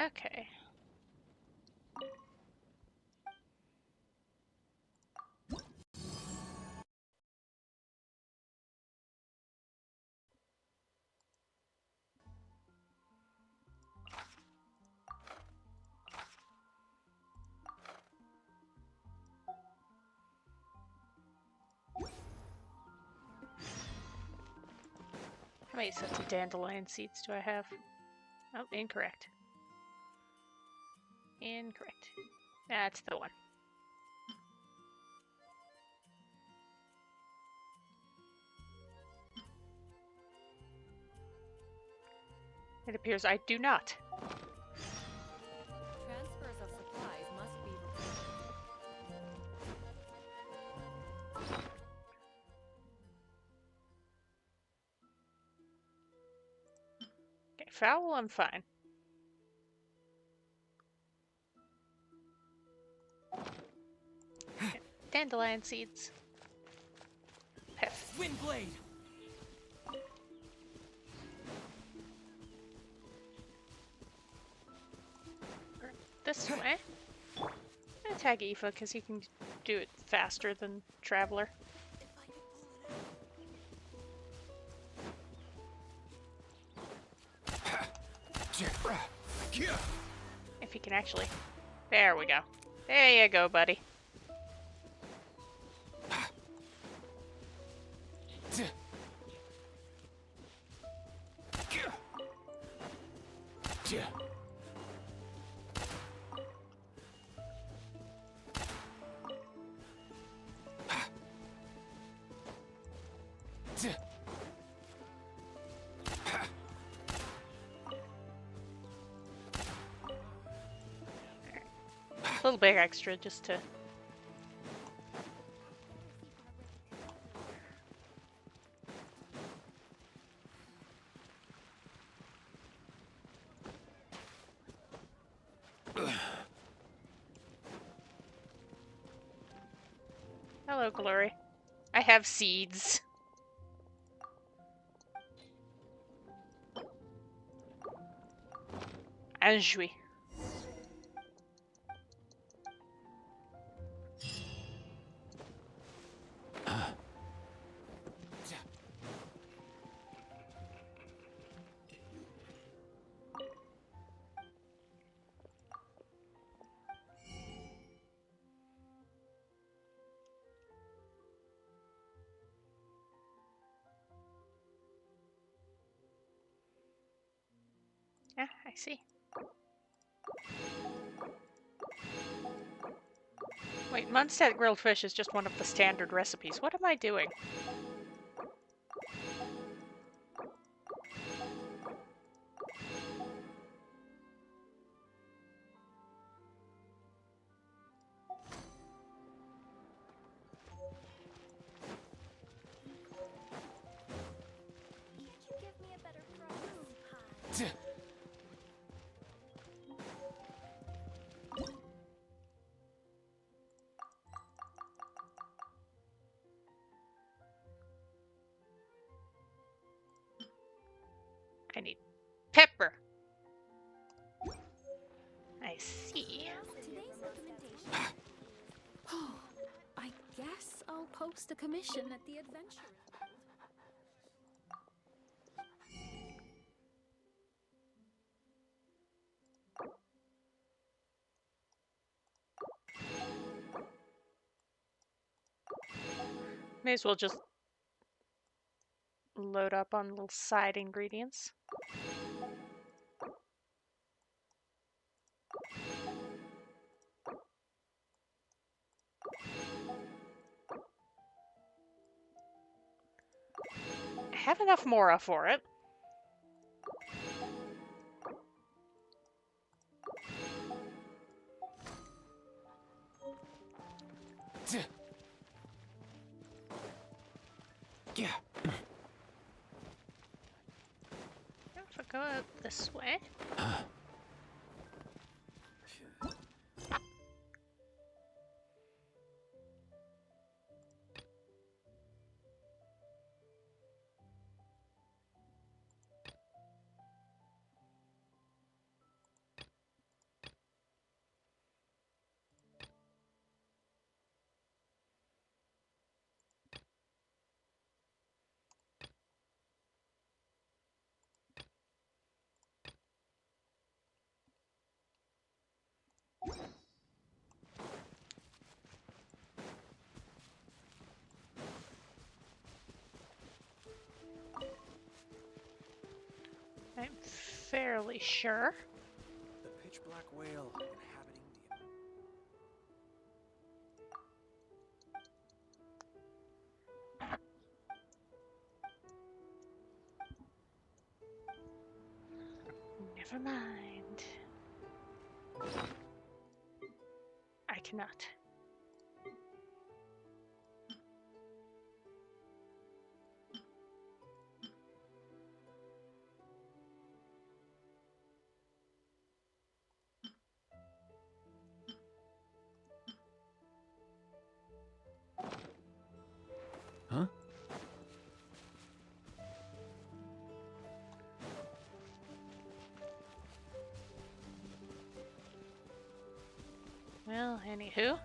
Okay. How many sets of dandelion seeds do I have? Oh, incorrect. Incorrect. That's the one. It appears I do not. Transfers of supplies must be reported. Okay, fowl, I'm fine. Okay, dandelion seeds. Piff. Windblade! This way. I'm gonna tag Aoife because he can do it faster than Traveler. If he can actually. There we go. There you go, buddy. A little bit extra just to... Hello, Glory. I have seeds. Anjui. Yeah, I see. Wait, Munstead grilled fish is just one of the standard recipes. What am I doing? Can't you give me a better price? I need pepper. I see. Today's recommendation. Oh, I guess I'll post a commission at the adventure. May as well just load up on little side ingredients. I have enough Mora for it. Yeah. If I go out this way. fairly sure. The pitch black whale inhabiting the. Never mind. I cannot. Huh? Well, anywho.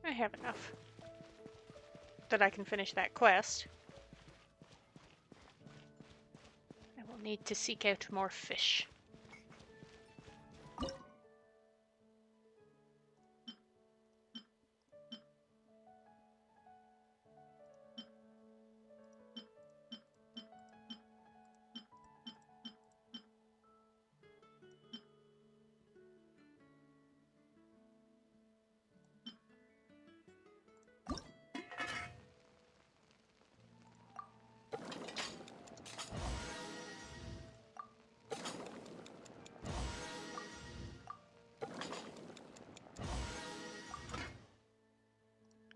I have enough that I can finish that quest. I will need to seek out more fish.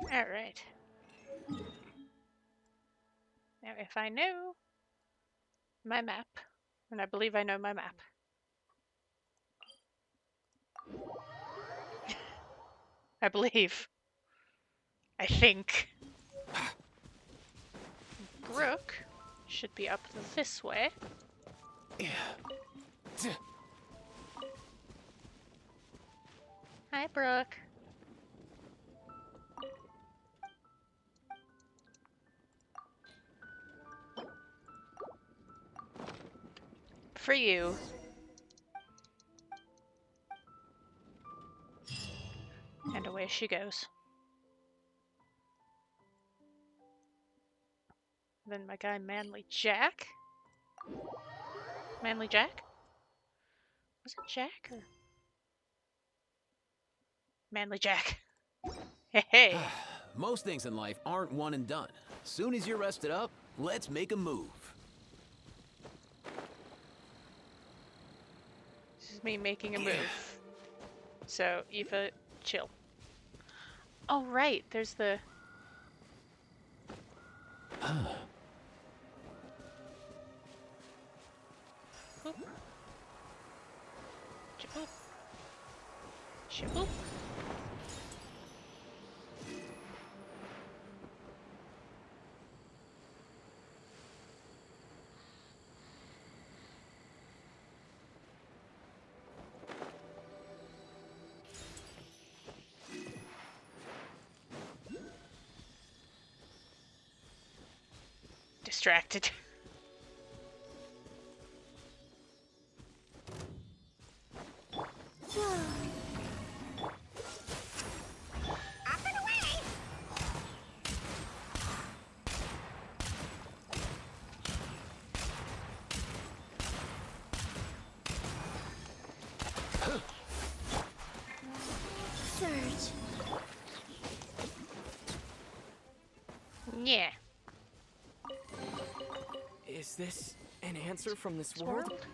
Alright. Now, if I know my map, and I believe I know my map. I believe. I think. Brook should be up this way. Hi, Brook. For you. And away she goes. Then my guy Manly Jack. Manly Jack? Was it Jack or Manly Jack? Hey, hey. Most things in life aren't one and done. Soon as you're rested up, let's make a move. This is me making a move. So, Eva, chill. Oh, right. There's the... Boop. Shaboop. Shaboop. Distracted. Surge. Yeah. Is this an answer from this world?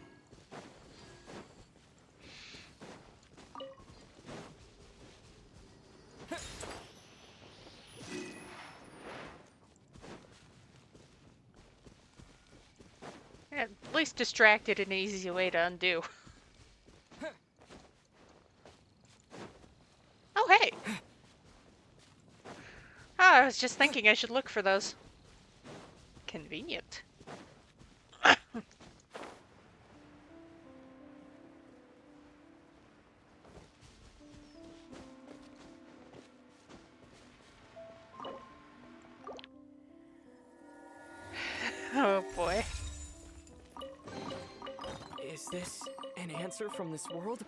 At least distracted an easy way to undo. Oh, hey! Oh, I was just thinking I should look for those. Convenient. Oh boy. Is this an answer from this world?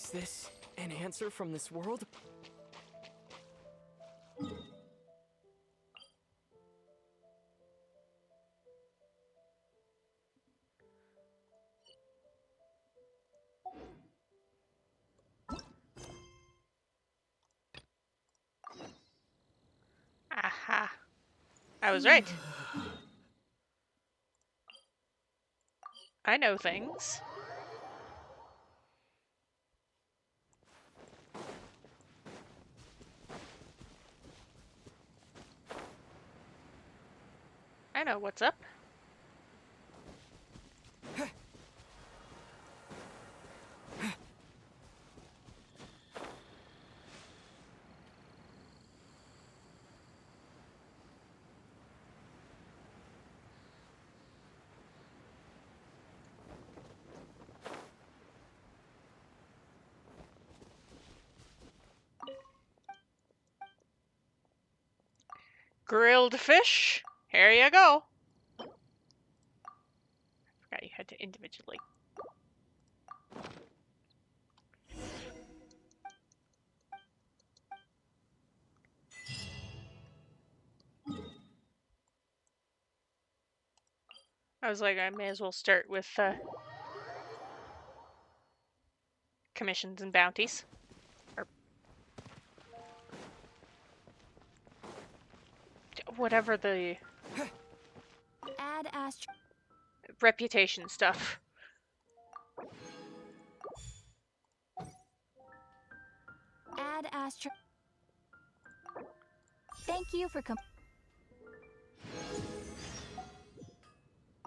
Is this an answer from this world? Aha. I was right. I know things. I know what's up. Grilled fish. Here you go. Forgot you had to individually. I was like, I may as well start with commissions and bounties. Or whatever the Add astro. reputation stuff. Add astro. Thank you for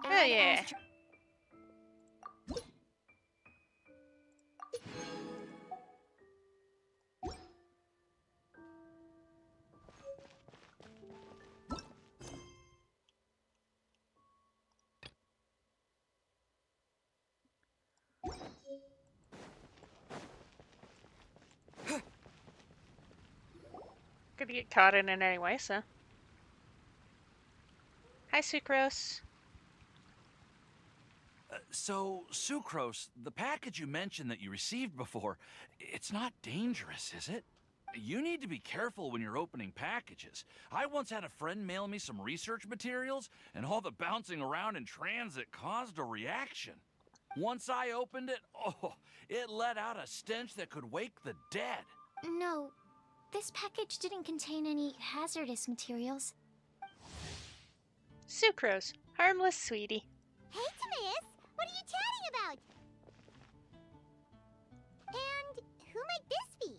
Oh yeah. Gonna get caught in it anyway, so. Hi, Sucrose. So, Sucrose, the package you mentioned that you received before, it's not dangerous, is it? You need to be careful when you're opening packages. I once had a friend mail me some research materials, and all the bouncing around in transit caused a reaction. Once I opened it, oh, it let out a stench that could wake the dead. No, this package didn't contain any hazardous materials. Sucrose. Harmless sweetie. Hey, Timaeus! What are you chatting about? And who might this be?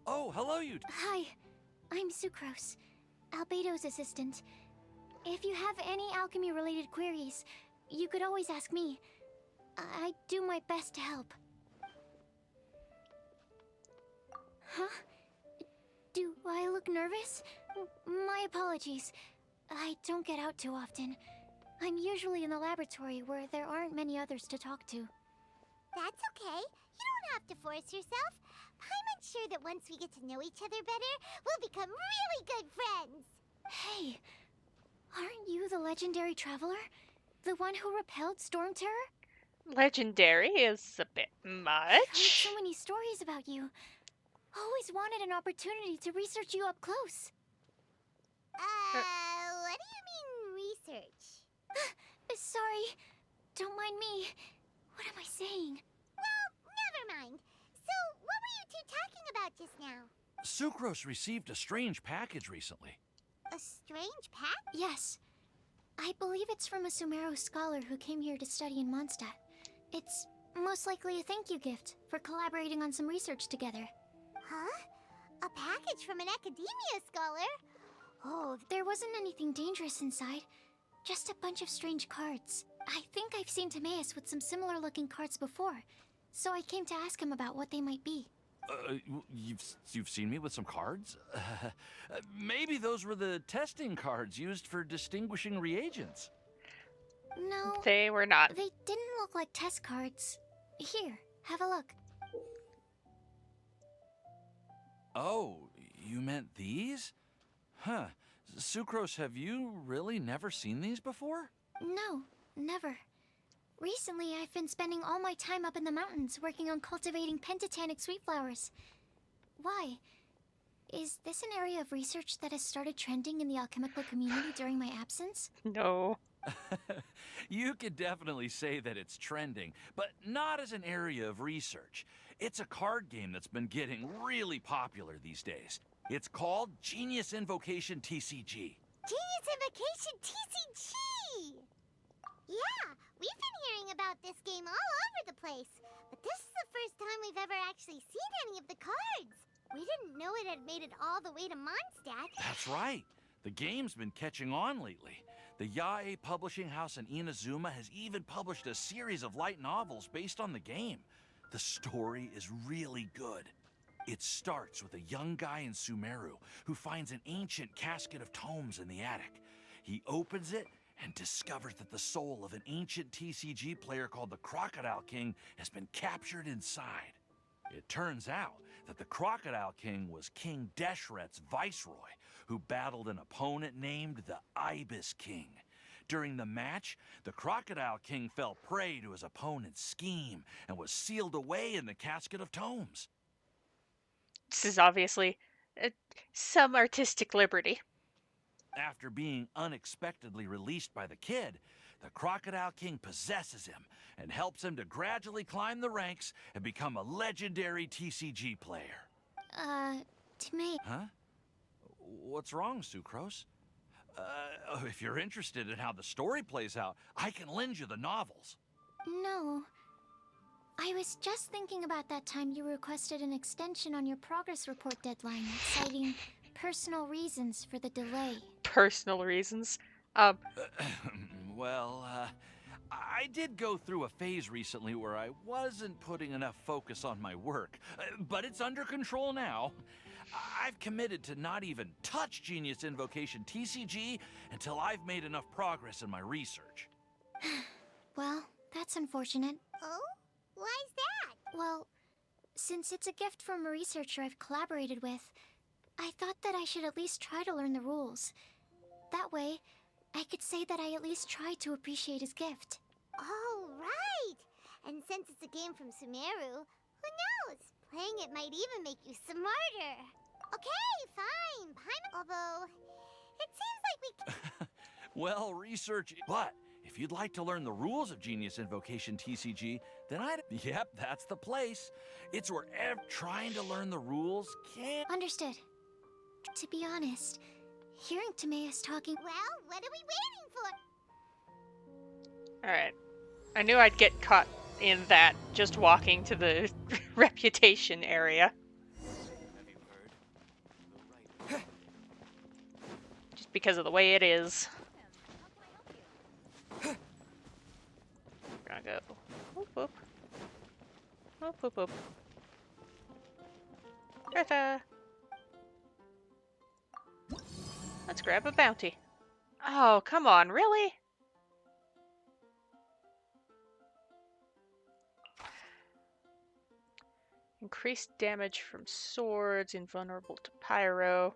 Oh, hello, you. Hi, I'm Sucrose, Albedo's assistant. If you have any alchemy-related queries, you could always ask me. I do my best to help. Huh? Do I look nervous? My apologies. I don't get out too often. I'm usually in the laboratory where there aren't many others to talk to. That's okay. You don't have to force yourself. I'm sure that once we get to know each other better, we'll become really good friends. Hey, aren't you the legendary traveler? The one who repelled Storm Terror? Legendary is a bit I've heard much. so many stories about you. Always wanted an opportunity to research you up close. What do you mean research? Sorry, don't mind me. What am I saying? Well, never mind. So, what were you two talking about just now? Sucrose received a strange package recently. A strange pack? Yes. I believe it's from a Sumero scholar who came here to study in Mondstadt. It's most likely a thank you gift for collaborating on some research together. Huh? A package from an academia scholar? Oh, there wasn't anything dangerous inside. Just a bunch of strange cards. I think I've seen Timaeus with some similar looking cards before, so I came to ask him about what they might be. You've seen me with some cards? Maybe those were the testing cards used for distinguishing reagents. No, They were not. they didn't look like test cards. Here, have a look. Oh, you meant these? Huh. Sucrose, have you really never seen these before? No, never. Recently, I've been spending all my time up in the mountains working on cultivating pentatonic sweet flowers. Why? Is this an area of research that has started trending in the alchemical community during my absence? No. You could definitely say that it's trending, but not as an area of research. It's a card game that's been getting really popular these days. It's called Genius Invocation TCG. Genius Invocation TCG! Yeah, we've been hearing about this game all over the place. But this is the first time we've ever actually seen any of the cards. We didn't know it had made it all the way to Mondstadt. That's right. The game's been catching on lately. The Yae publishing house in Inazuma has even published a series of light novels based on the game. The story is really good. It starts with a young guy in Sumeru who finds an ancient casket of tomes in the attic. He opens it and discovers that the soul of an ancient TCG player called the Crocodile King has been captured inside. It turns out that the Crocodile King was King Deshret's viceroy, who battled an opponent named the Ibis King. During the match, the Crocodile King fell prey to his opponent's scheme and was sealed away in the casket of tomes. This is obviously some artistic liberty. After being unexpectedly released by the kid, the Crocodile King possesses him and helps him to gradually climb the ranks and become a legendary TCG player. Tame. Huh? What's wrong, Sucrose? If you're interested in how the story plays out, I can lend you the novels. No. I was just thinking about that time you requested an extension on your progress report deadline, citing personal reasons for the delay. Personal reasons. Well, I did go through a phase recently where I wasn't putting enough focus on my work, but it's under control now. I've committed to not even touch Genius Invocation TCG until I've made enough progress in my research. Well, that's unfortunate. Oh? Why's that? Well, since it's a gift from a researcher I've collaborated with, I thought that I should at least try to learn the rules. That way, I could say that I at least tried to appreciate his gift. Oh, right! And since it's a game from Sumeru, who knows? Playing it might even make you smarter. Okay, fine. Although, it seems like we... Well, research... But if you'd like to learn the rules of Genius Invocation TCG, then Yep, that's the place. It's where trying to learn the rules can't... Understood. To be honest, hearing Timaeus talking... Well, what are we waiting for? Alright. I knew I'd get caught in that just walking to the reputation area. Just because of the way it is. We're gonna go whoop whoop. Whoop whoop whoop. Bertha! Let's grab a bounty. Oh, come on, really? Increased damage from swords, invulnerable to pyro.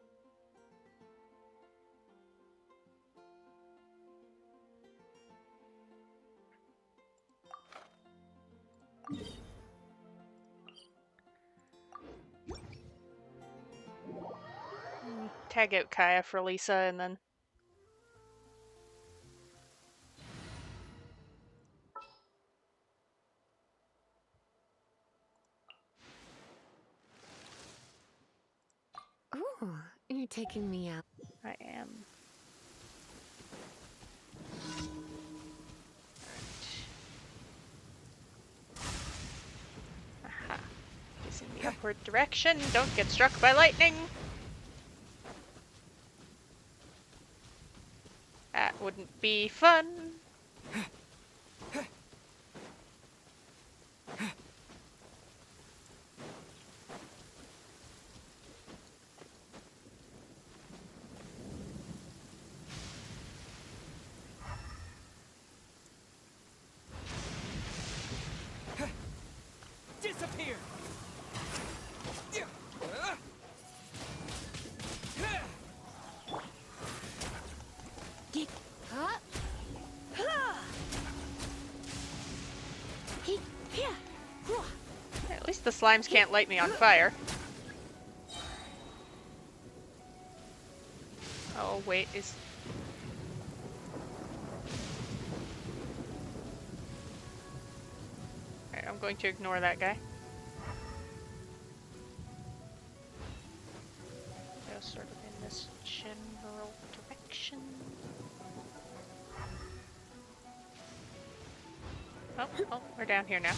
Tag out Kaya for Lisa and then... Ooh, you're taking me out. I am. Aha. He's in the upward direction. Don't get struck by lightning. That wouldn't be fun. Disappear! At least the slimes can't light me on fire. Oh, wait, is... Alright, I'm going to ignore that guy. Go sort of in this general direction. Oh, we're down here now.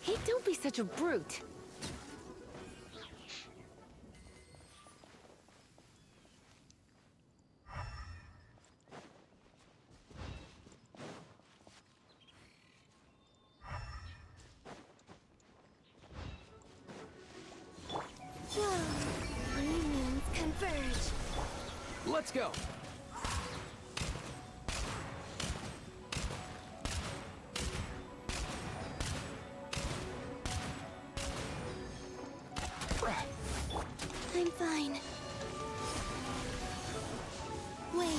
Hey, don't be such a brute. Unions converge. Let's go. I'm fine. Wayne.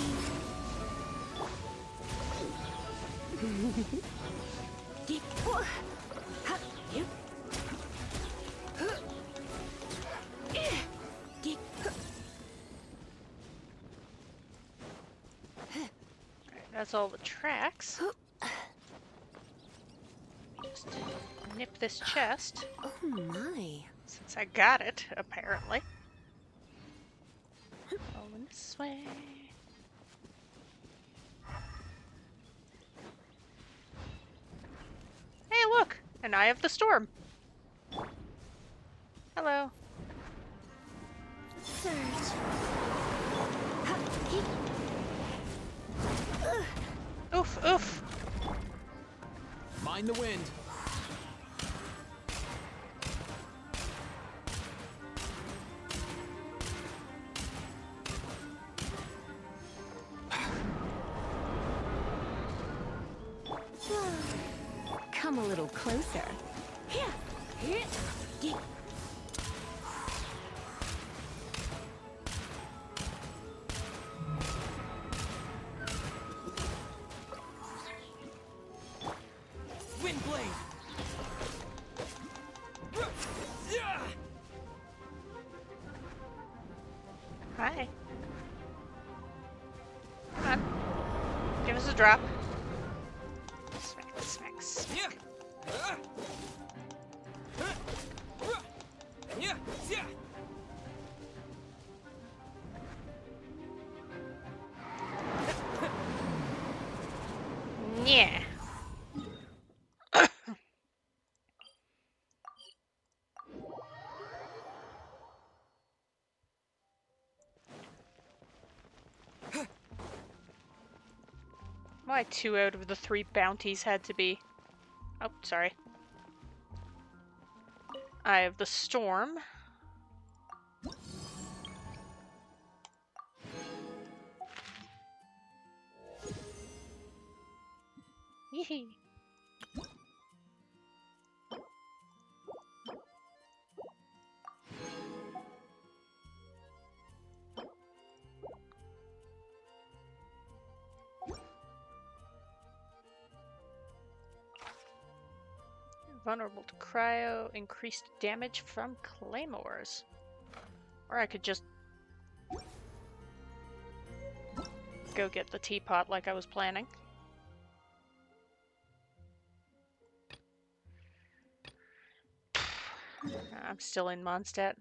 That's all the tracks. Just nip this chest, Oh my. since I got it, apparently. Going this way. Hey, look! An Eye of the Storm. Hello. Surge. Oof, oof. Mind the wind. Come a little closer. Windblade! Hi. Come on. Give us a drop. Smack, smack, smack. Yeah. Why 2 out of the 3 bounties had to be? Oh, sorry. Eye of the Storm. Yee. Vulnerable to cryo, increased damage from claymores. Or I could just go get the teapot like I was planning. I'm still in Mondstadt.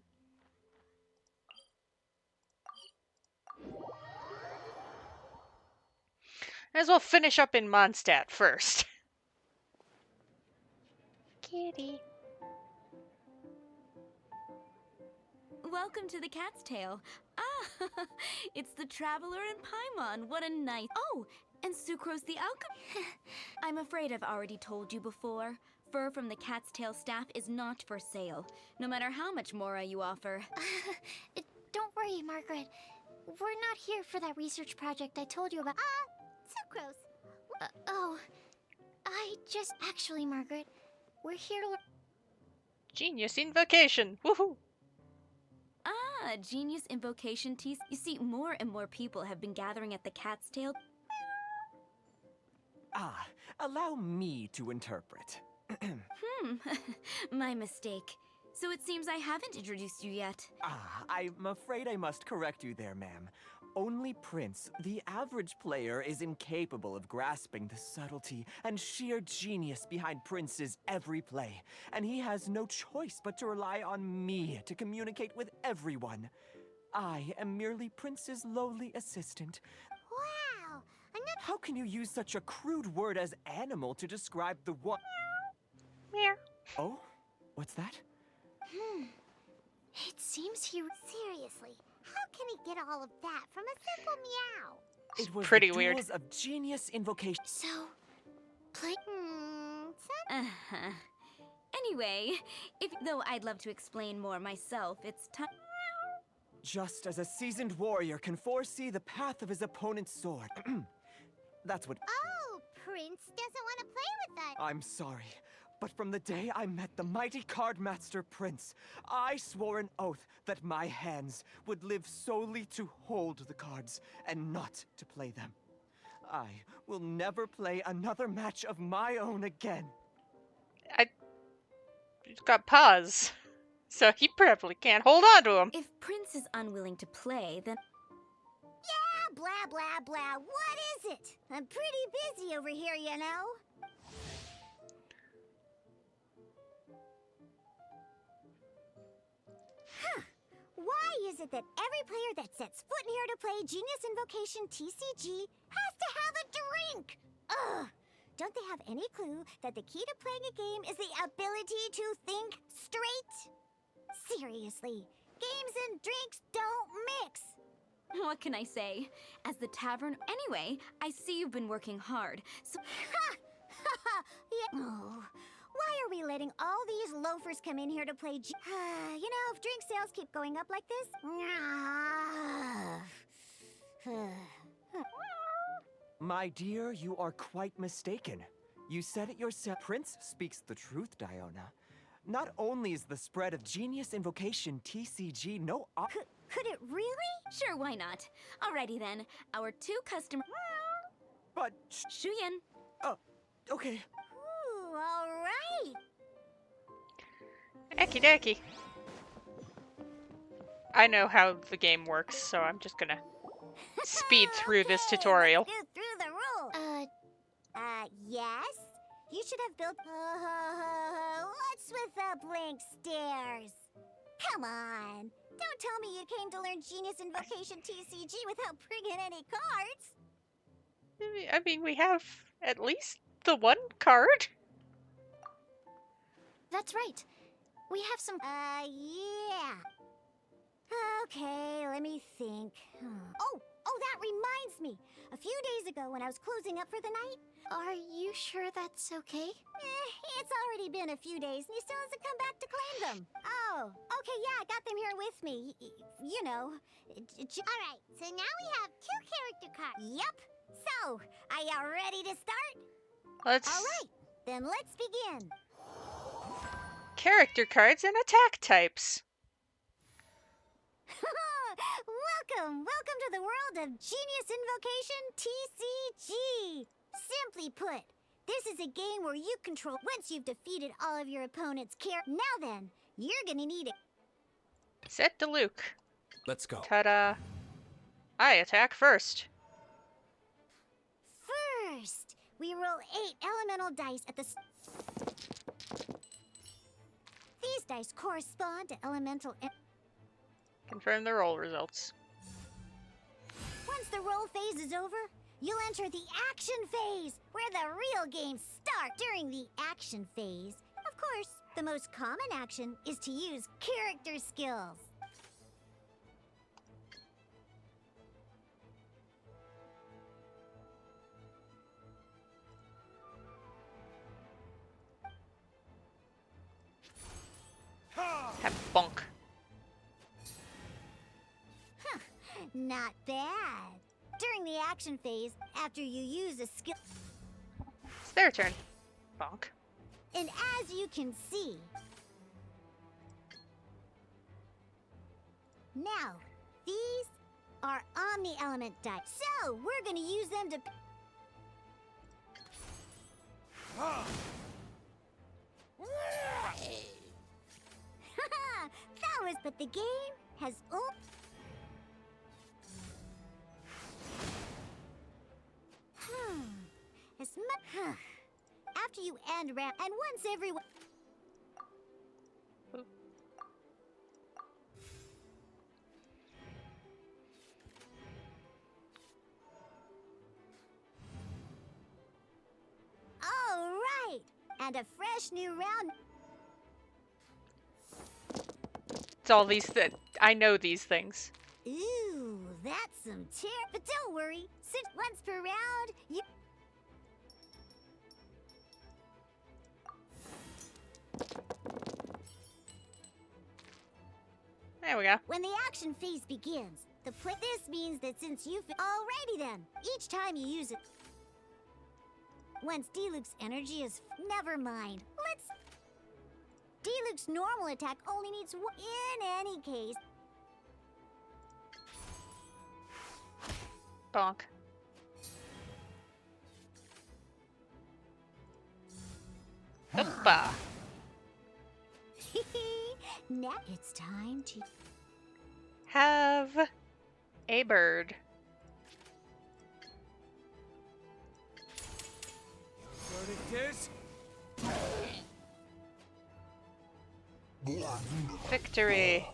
Might as well finish up in Mondstadt first. Kitty. Welcome to the Cat's Tail. Ah, it's the Traveler and Paimon. What a nice... Oh, and Sucrose the Alchemist. I'm afraid I've already told you before. fur from the cat's tail staff is not for sale, no matter how much mora you offer. Don't worry, Margaret. We're not here for that research project I told you about. Sucrose. Oh, actually, Margaret, we're here to. Genius invocation. Woohoo! Ah, genius invocation teas. You see, more and more people have been gathering at the cat's tail. Ah, allow me to interpret. My mistake. So it seems I haven't introduced you yet. Ah, I'm afraid I must correct you there, ma'am. Only Prince, the average player, is incapable of grasping the subtlety and sheer genius behind Prince's every play, and he has no choice but to rely on me to communicate with everyone. I am merely Prince's lowly assistant. Wow. I'm not. How can you use such a crude word as animal to describe the one? Meow. Oh? What's that? It seems he. Seriously, how can he get all of that from a simple meow? It was pretty the weird. duels of genius invocation. So, play. Uh-huh. Anyway, though I'd love to explain more myself, it's time. Just as a seasoned warrior can foresee the path of his opponent's sword. That's what. Oh, Prince doesn't want to play with us. I'm sorry, but from the day I met the mighty cardmaster Prince, I swore an oath that my hands would live solely to hold the cards and not to play them. I will never play another match of my own again. He's got paws, so he probably can't hold on to him. If Prince is unwilling to play, then Blah, blah, blah. What is it? I'm pretty busy over here, you know. Why is it that every player that sets foot in here to play Genius Invocation TCG has to have a drink? Ugh! Don't they have any clue that the key to playing a game is the ability to think straight? Seriously, games and drinks don't mix. what can I say? As the tavern. Anyway, I see you've been working hard, so. Yeah. Oh, why are we letting all these loafers come in here to play you know, if drink sales keep going up like this... My dear, you are quite mistaken. You said it yourself. Prince speaks the truth, Diona. Not only is the spread of Genius Invocation TCG no Could it really? Sure, why not? Alrighty then, our two customers. but Shuyan. okay. Ooh, all right. Eki dokie. I know how the game works, so I'm just gonna speed through this Okay, tutorial. let's go through the rules. Yes? You should have built... what's with the blank stares? Come on. Don't tell me you came to learn Genius Invocation TCG without bringing any cards. I mean, we have at least the one card. That's right. We have some. Yeah. Okay, let me think. Oh, that reminds me. A few days ago when I was closing up for the night... Are you sure that's okay? It's already been a few days and he still hasn't come back to claim them. Oh, okay, yeah, I got them here with me. You know. Alright, so now we have 2 character cards. Yep. So, are you ready to start? Let's Alright, then let's begin. character cards and attack types. Welcome to the world of Genius Invocation TCG. Simply put, this is a game where you control once you've defeated all of your opponent's Now then, you're gonna need it. Set to Luke. Let's go. Ta-da. I attack first. First, we roll 8 elemental dice at the These dice correspond to elemental Confirm the roll results. Once the roll phase is over, you'll enter the action phase, where the real games start. During the action phase, of course, the most common action is to use character skills. Bonk. Not bad. During the action phase, after you use a skill... It's their turn. Bonk. And as you can see... Now, these are Omni-Element dice. So, we're gonna use them to... That was... But the game has... As much... After you end round... And once everyone... All right! And a fresh new round... It's all these I know these things. Ooh, that's some But don't worry, since once per round, you... There we go. When the action phase begins, this means that since you've... Alrighty then, each time you use it... Once Diluc's energy is... Never mind, let's... Diluc's normal attack only needs one... In any case... Bonk. Hoppa. Now it's time to... Have a bird. Victory.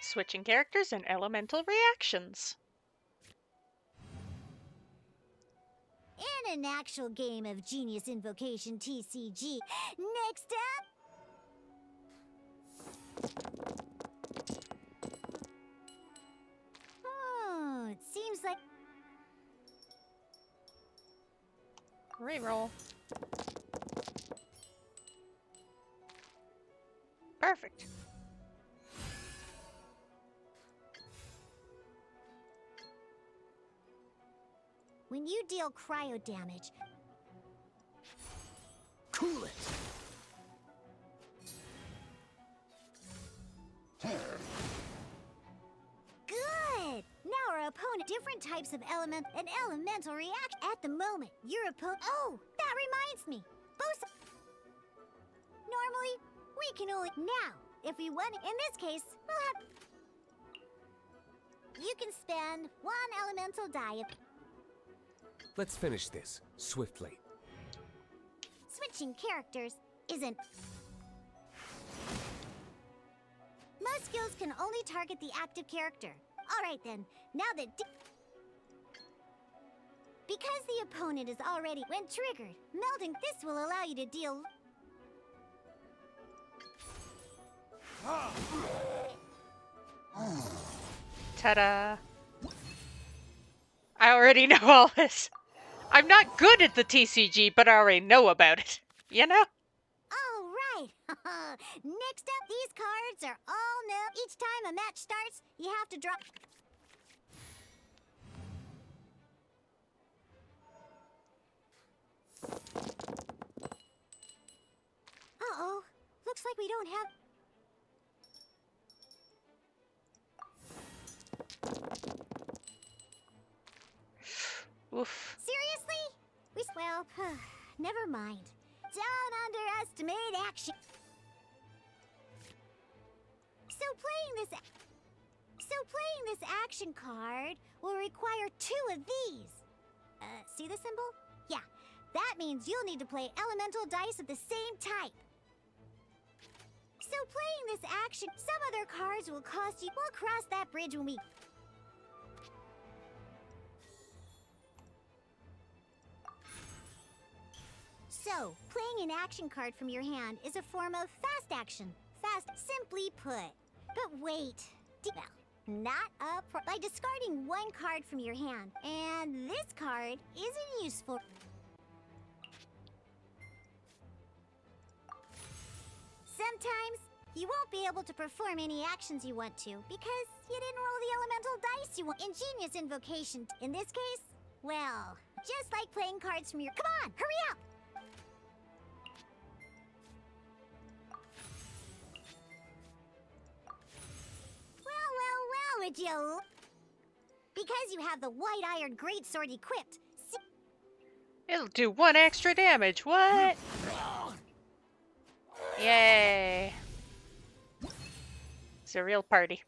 Switching characters and elemental reactions. In an actual game of Genius Invocation TCG. Next up... Oh, it seems like... Reroll. Perfect. When you deal cryo damage... Cool it. Good! Now our opponent... Different types of elemental react at the moment. Your opponent... Oh, that reminds me. Both... Normally, we can only... Now, if we want... In this case, we'll have... You can spend one elemental die... Let's finish this swiftly. Switching characters isn't... Most skills can only target the active character. Alright then, now that... Because the opponent is already... When triggered, melding this will allow you to deal... Ta-da. I already know all this. I'm not good at the TCG, but I already know about it. You know? Alright! Next up, these cards are all known. Each time a match starts, you have to drop... Uh-oh. Looks like we don't have... Oof. Seriously? Well, never mind. Don't underestimate action. So playing this action card will require 2 of these. See the symbol? Yeah, that means you'll need to play elemental dice of the same type. So playing this action, some other cards will cost you... We'll cross that bridge when we... So, playing an action card from your hand is a form of fast action. Fast, simply put. But wait. Well, not up... By discarding one card from your hand, and this card isn't useful... Sometimes you won't be able to perform any actions you want to because you didn't roll the elemental dice you want. Ingenious invocation. In this case, well, just like playing cards from your. Come on, hurry up! Well, would you? Because you have the white iron greatsword equipped. It'll do 1 extra damage. What? Yay. It's a real party.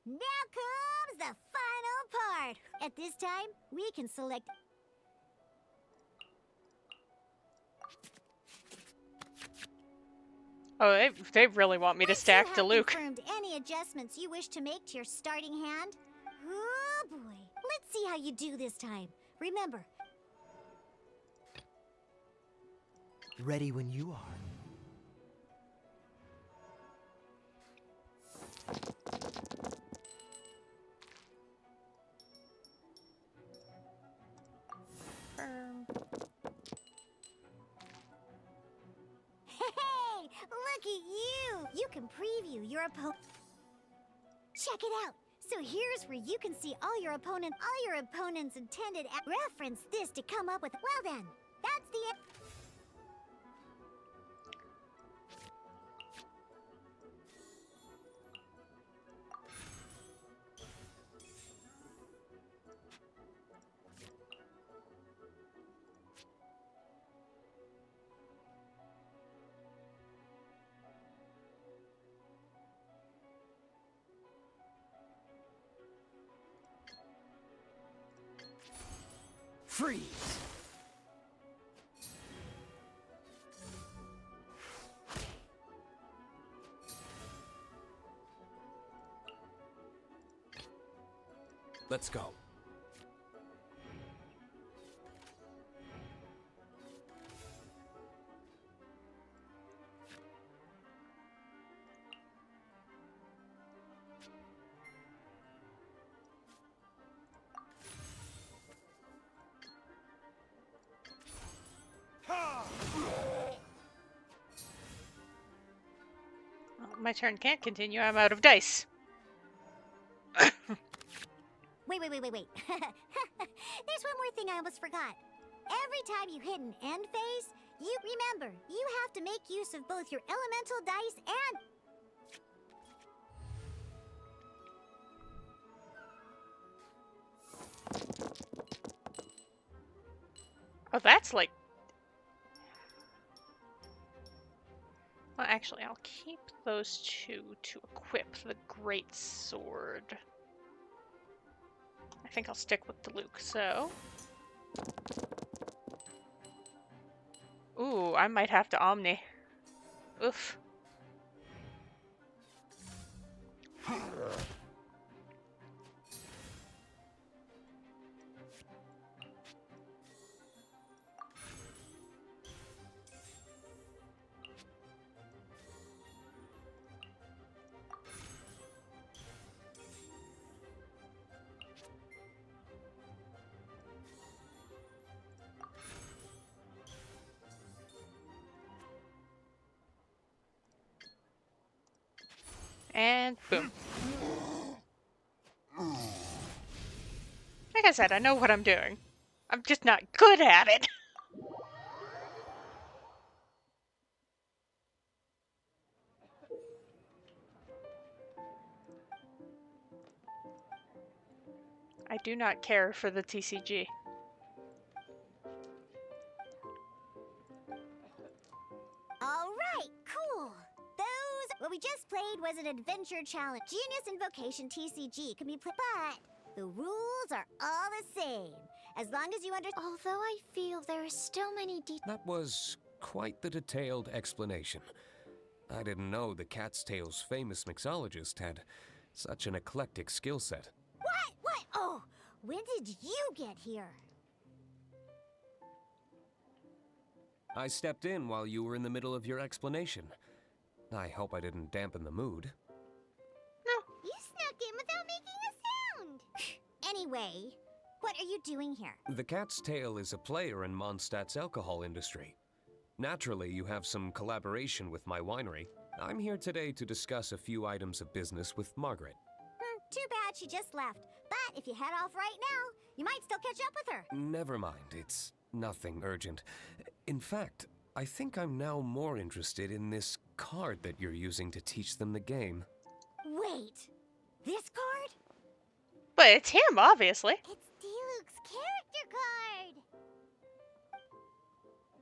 Now comes the final part. At this time, we can select. Oh, they really want me to stack to Luke. Confirmed any adjustments you wish to make to your starting hand? Oh boy. Let's see how you do this time. Remember. Ready when you are. Hey, look at you! You can preview your opponent. Check it out. So here's where you can see all your opponent's intended. Reference this to come up with. Well then, that's the end. Freeze! Let's go. Well, my turn can't continue. I'm out of dice. Wait. There's one more thing I almost forgot. Every time you hit an end phase, you remember, you have to make use of both your elemental dice and... Oh, that's like... Well, actually, I'll keep those two to equip the great sword. I think I'll stick with the Luke, so... Ooh, I might have to Omni. Oof. And boom. Like I said, I know what I'm doing. I'm just not good at it. I do not care for the TCG. Alright, cool. What we just played was an adventure challenge. Genius Invocation TCG can be played, but the rules are all the same. As long as you understand. Although I feel there are still many That was quite the detailed explanation. I didn't know the Cat's Tail's famous mixologist had such an eclectic skill set. What? Oh, when did you get here? I stepped in while you were in the middle of your explanation. I hope I didn't dampen the mood. No. You snuck in without making a sound. Anyway, What are you doing here? The Cat's Tail is a player in Mondstadt's alcohol industry. Naturally, you have some collaboration with my winery. I'm here today to discuss a few items of business with Margaret. Too bad she just left. But if you head off right now, you might still catch up with her. Never mind, it's nothing urgent. In fact, I think I'm now more interested in this card that you're using to teach them the game. Wait, this card? But it's him, obviously. It's Diluc's character card!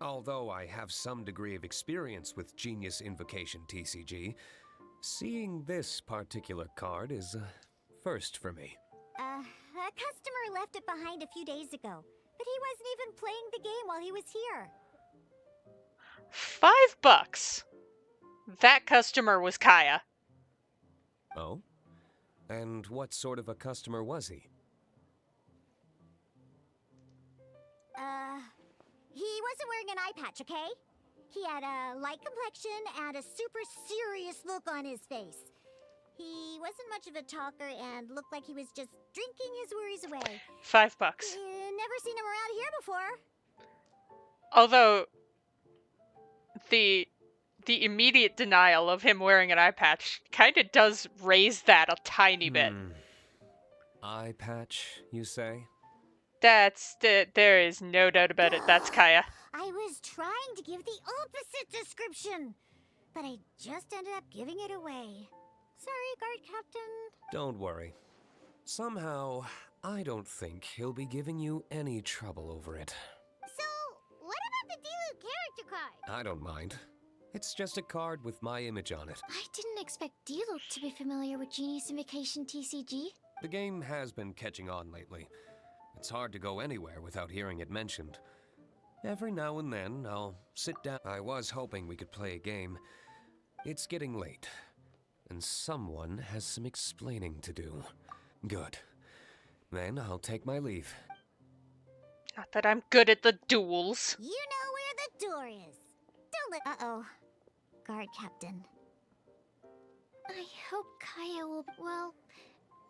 Although I have some degree of experience with Genius Invocation TCG, seeing this particular card is a first for me. A customer left it behind a few days ago, but he wasn't even playing the game while he was here. $5. That customer was Kaya. Oh? And what sort of a customer was he? He wasn't wearing an eye patch, okay? He had a light complexion and a super serious look on his face. He wasn't much of a talker and looked like he was just drinking his worries away. $5. Never seen him around here before. Although the immediate denial of him wearing an eye patch kind of does raise that a tiny bit. Eye patch, you say? There is no doubt about it. That's Kaya. I was trying to give the opposite description, but I just ended up giving it away. Sorry, guard captain. Don't worry. Somehow, I don't think he'll be giving you any trouble over it. So, what about the Diluc character card? I don't mind. It's just a card with my image on it. I didn't expect Diluc to be familiar with Genius Invocation TCG. The game has been catching on lately. It's hard to go anywhere without hearing it mentioned. Every now and then, I'll sit down. I was hoping we could play a game. It's getting late, and someone has some explaining to do. Good. Then I'll take my leave. Not that I'm good at the duels. You know where the door is. Don't let. Uh-oh. Guard captain. I hope Kaya will. Well,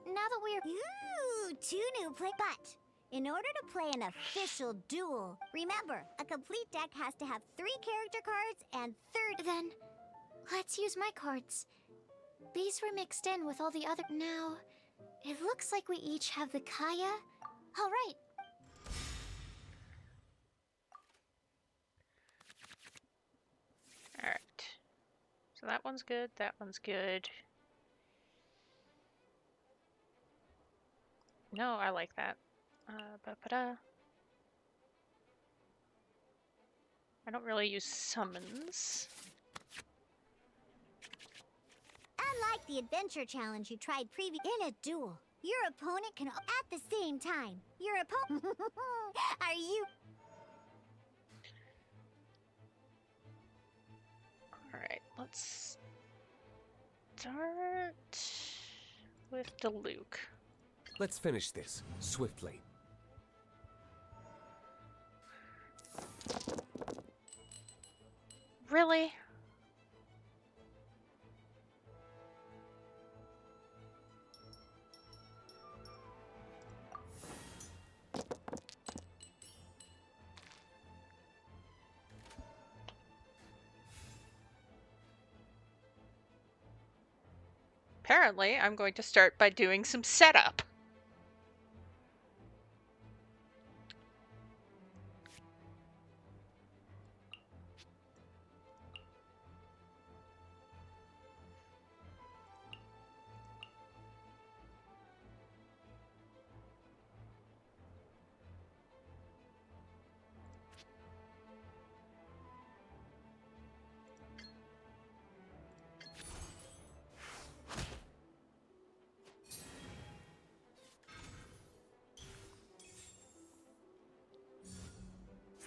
now that we're. Ooh, 2 new play. But in order to play an official duel, remember, a complete deck has to have 3 character cards and 30. Then, let's use my cards. These were mixed in with all the other. Now, it looks like we each have the Kaya. All right. Alright. So that one's good, that one's good. No, I like that. Ba-ba-da. I don't really use summons. Unlike the adventure challenge you tried in a duel, your opponent can at the same time. Your opponent. Are you? Alright, let's start with Diluc. Let's finish this swiftly. Really? Apparently, I'm going to start by doing some setup.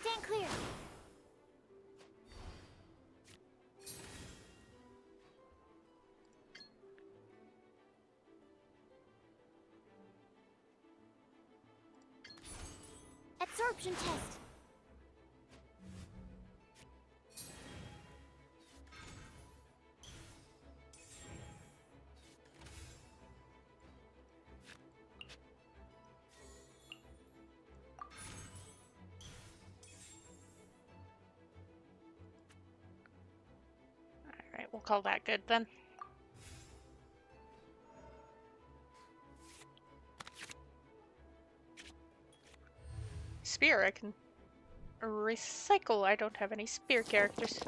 Stand clear. Absorption test. We'll call that good then. Spear, I can recycle. I don't have any spear characters.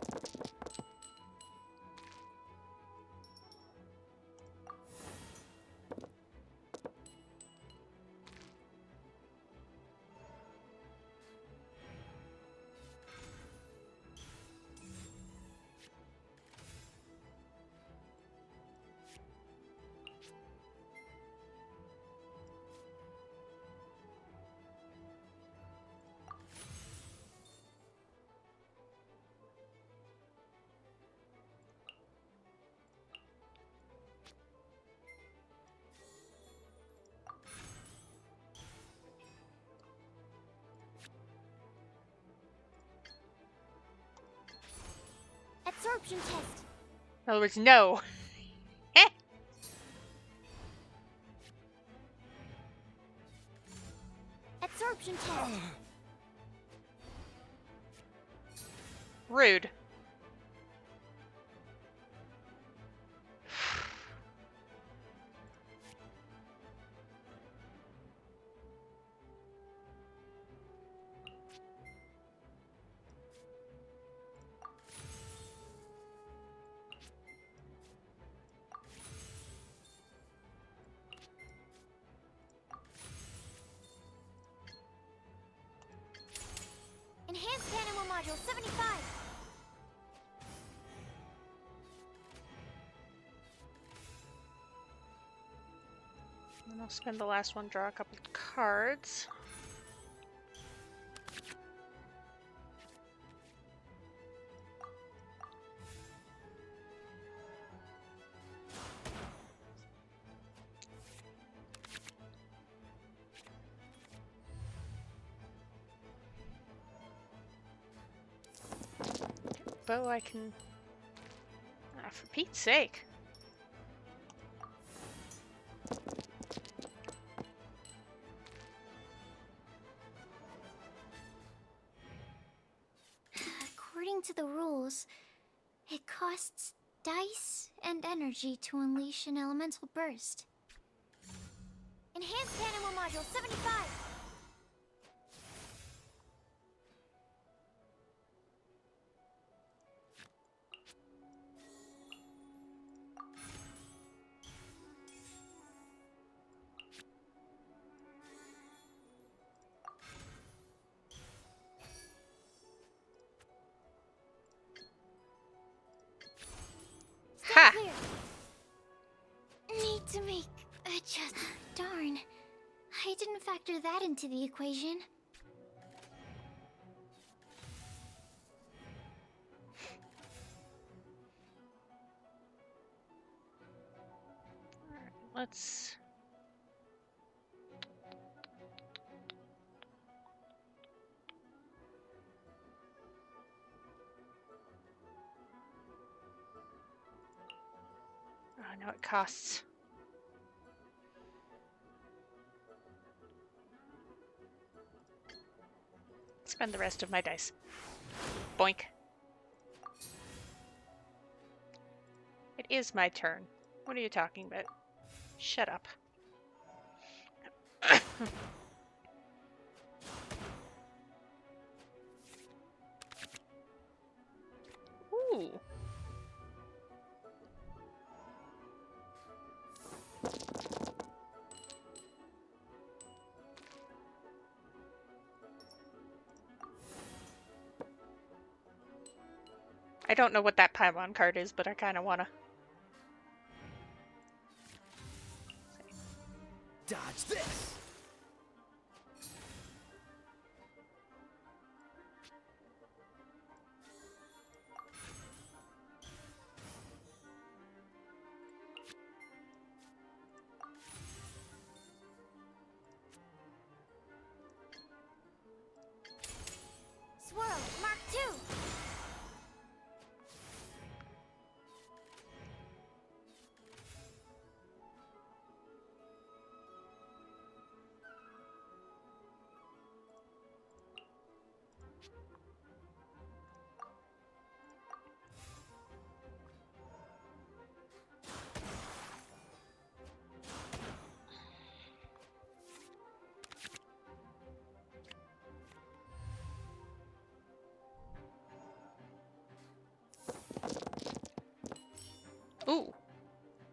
Absorption test. In other words, no. Absorption test. Rude. Enhanced animal module 75. And I'll spend the last one, draw a couple cards. Bow I can... for Pete's sake. According to the rules, it costs dice and energy to unleash an elemental burst. Enhanced animal module 75. Ha! Clear. Need to make adjust. Darn. I didn't factor that into the equation. Let's... Oh, I know it costs. Spend the rest of my dice. Boink. It is my turn. What are you talking about? Shut up. Ooh. I don't know what that Paimon card is, but I kind of wanna. Dodge this! Swirl, Mark 2.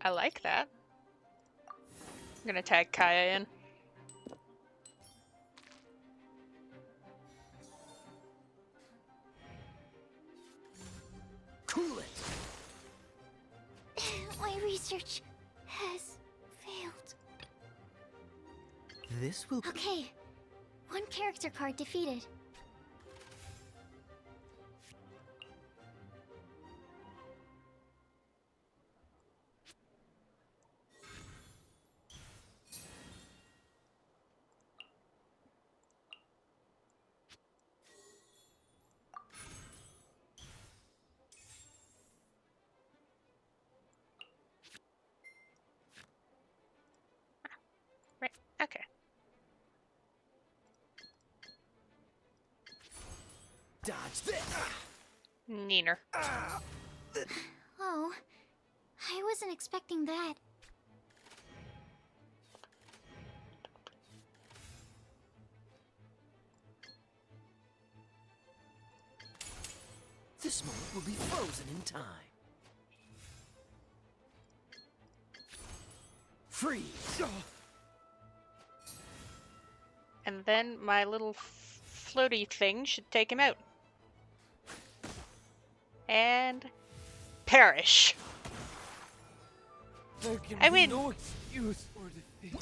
I like that. I'm gonna tag Kaya in. Cool it. My research has failed. This will... Okay, one character card defeated. Right. Okay. Dodge this. Neener. Oh, I wasn't expecting that. This moment will be frozen in time. Freeze! And then my little floaty thing should take him out. And perish. There can I be win. no excuse for defeat.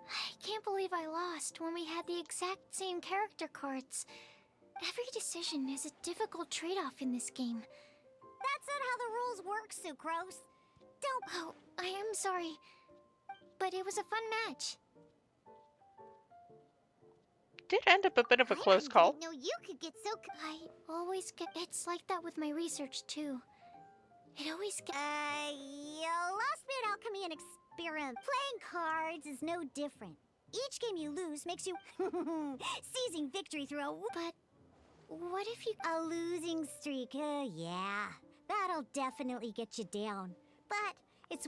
I can't believe I lost when we had the exact same character cards. Every decision is a difficult trade-off in this game. That's not how the rules work, Sucrose. Don't... Oh, I am sorry. But it was a fun match. Did end up a bit of a close call. I didn't know you could get so... I always get... It's like that with my research, too. It always gets... You lost me at alchemy and experiment. Playing cards is no different. Each game you lose makes you seizing victory through a... But what if you... A losing streak, yeah. That'll definitely get you down. But it's...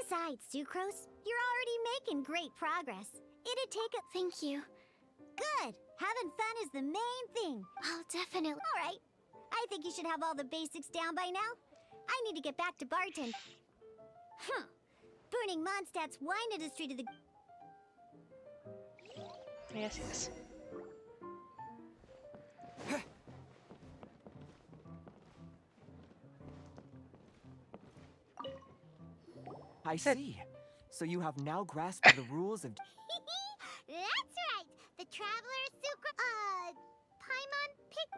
Besides, Sucrose, you're already making great progress. It'd take a... Thank you. Good! Having fun is the main thing. I'll definitely... All right. I think you should have all the basics down by now. I need to get back to bartend. Burning Mondstadt's wine industry to the... Yes, yes. I see. So you have now grasped the rules of... That's right! The Traveler Sucra... Paimon Pick...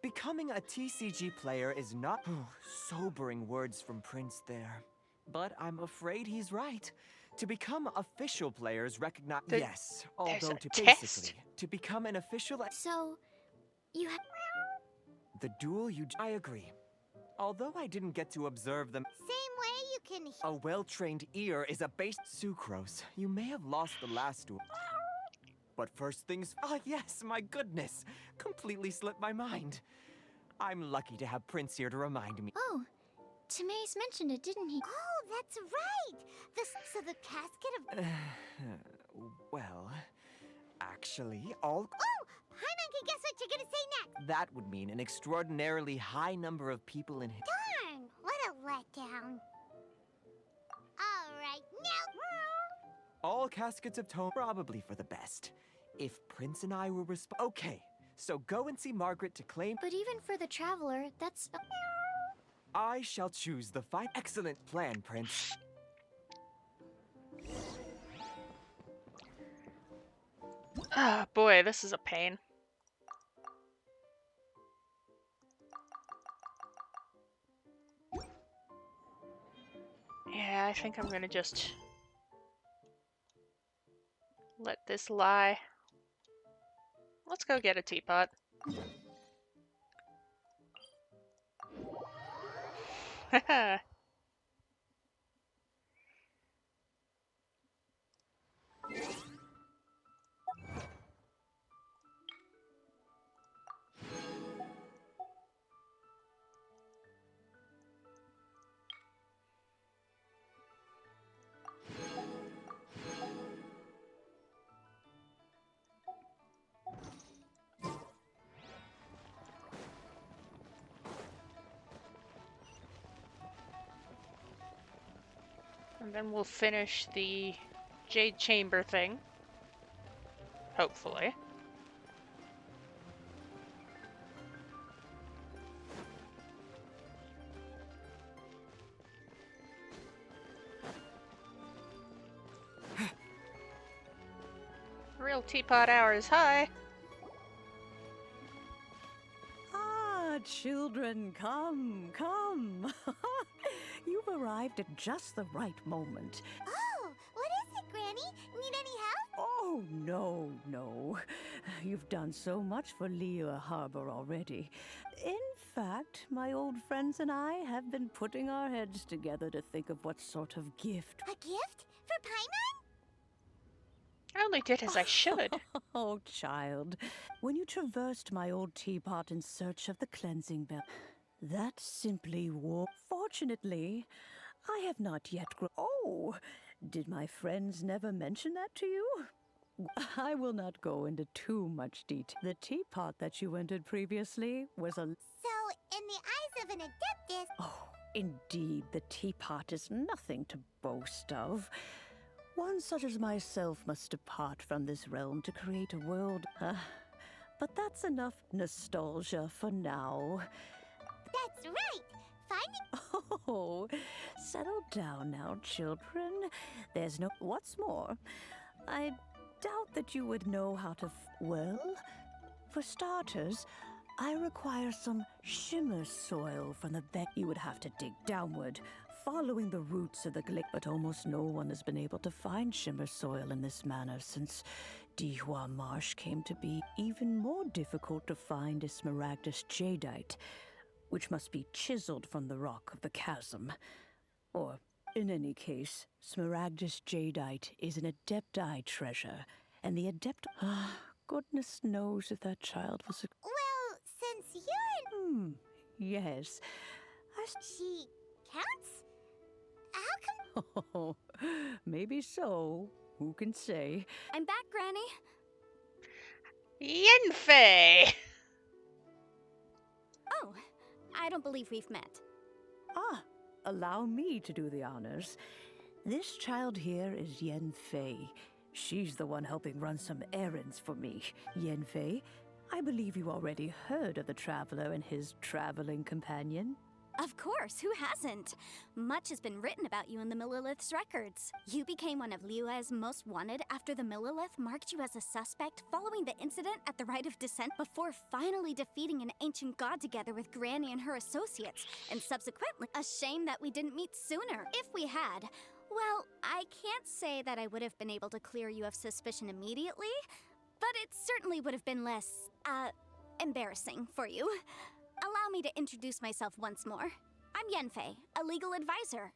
Becoming a TCG player is not... sobering words from Prince there. But I'm afraid he's right. To become official players recognize... Yes, although a to test. basically... To become an official... So, you have... The duel you... I agree. Although I didn't get to observe them... Same way you can... A well-trained ear is a base... Sucrose, you may have lost the last duel. But first things... Ah, yes, my goodness. Completely slipped my mind. I'm lucky to have Prince here to remind me. Oh, Timaeus mentioned it, didn't he? Oh, that's right! So the casket of... Well... Actually, all... Oh! Paimon can guess what you're gonna say next! That would mean an extraordinarily high number of people in... Darn! What a letdown. Alright, now... All caskets of tone probably for the best. If Prince and I were okay, so go and see Margaret to claim... But even for the Traveler, that's... I shall choose the fight. Excellent plan, Prince. Ah, boy, this is a pain. Yeah, I think I'm gonna just let this lie. Let's go get a teapot. Haha. And then we'll finish the Jade Chamber thing. Hopefully. Real teapot hours, hi! Ah, children, come, come. You've arrived at just the right moment. Oh, what is it, Granny? Need any help? Oh, no. You've done so much for Lea Harbor already. In fact, my old friends and I have been putting our heads together to think of what sort of gift. A gift? For Paimon? I only did as I should. Oh, child. When you traversed my old teapot in search of the cleansing bell, that simply war. Fortunately, I have not yet Oh, did my friends never mention that to you? I will not go into too much detail. The teapot that you entered previously was a... So, in the eyes of an Adeptus... Oh, indeed, the teapot is nothing to boast of. One such as myself must depart from this realm to create a world. But that's enough nostalgia for now. That's right! Finding... Oh, settle down now, children. There's no... What's more, I doubt that you would know how to... Well, for starters, I require some shimmer soil from the bed. You would have to dig downward, following the roots of the glick, but almost no one has been able to find shimmer soil in this manner since Dihua Marsh came to be. Even more difficult to find is smaragdus jadeite, which must be chiseled from the rock of the chasm. Or, in any case, smaragdus jadeite is an adepti treasure, and the adept... goodness knows if that child was a... Well, since you're... Yes. She counts? How come... Oh, maybe so. Who can say? I'm back, Granny. Yenfei! Oh, I don't believe we've met. Ah, allow me to do the honors. This child here is Yenfei. She's the one helping run some errands for me. Yenfei, I believe you already heard of the Traveler and his traveling companion. Of course, who hasn't? Much has been written about you in the Millilith's records. You became one of Liu's most wanted after the Millilith marked you as a suspect following the incident at the Rite of Descent before finally defeating an ancient god together with Granny and her associates, and subsequently, a shame that we didn't meet sooner. If we had, well, I can't say that I would have been able to clear you of suspicion immediately, but it certainly would have been less, embarrassing for you. Allow me to introduce myself once more. I'm Yenfei, a legal advisor.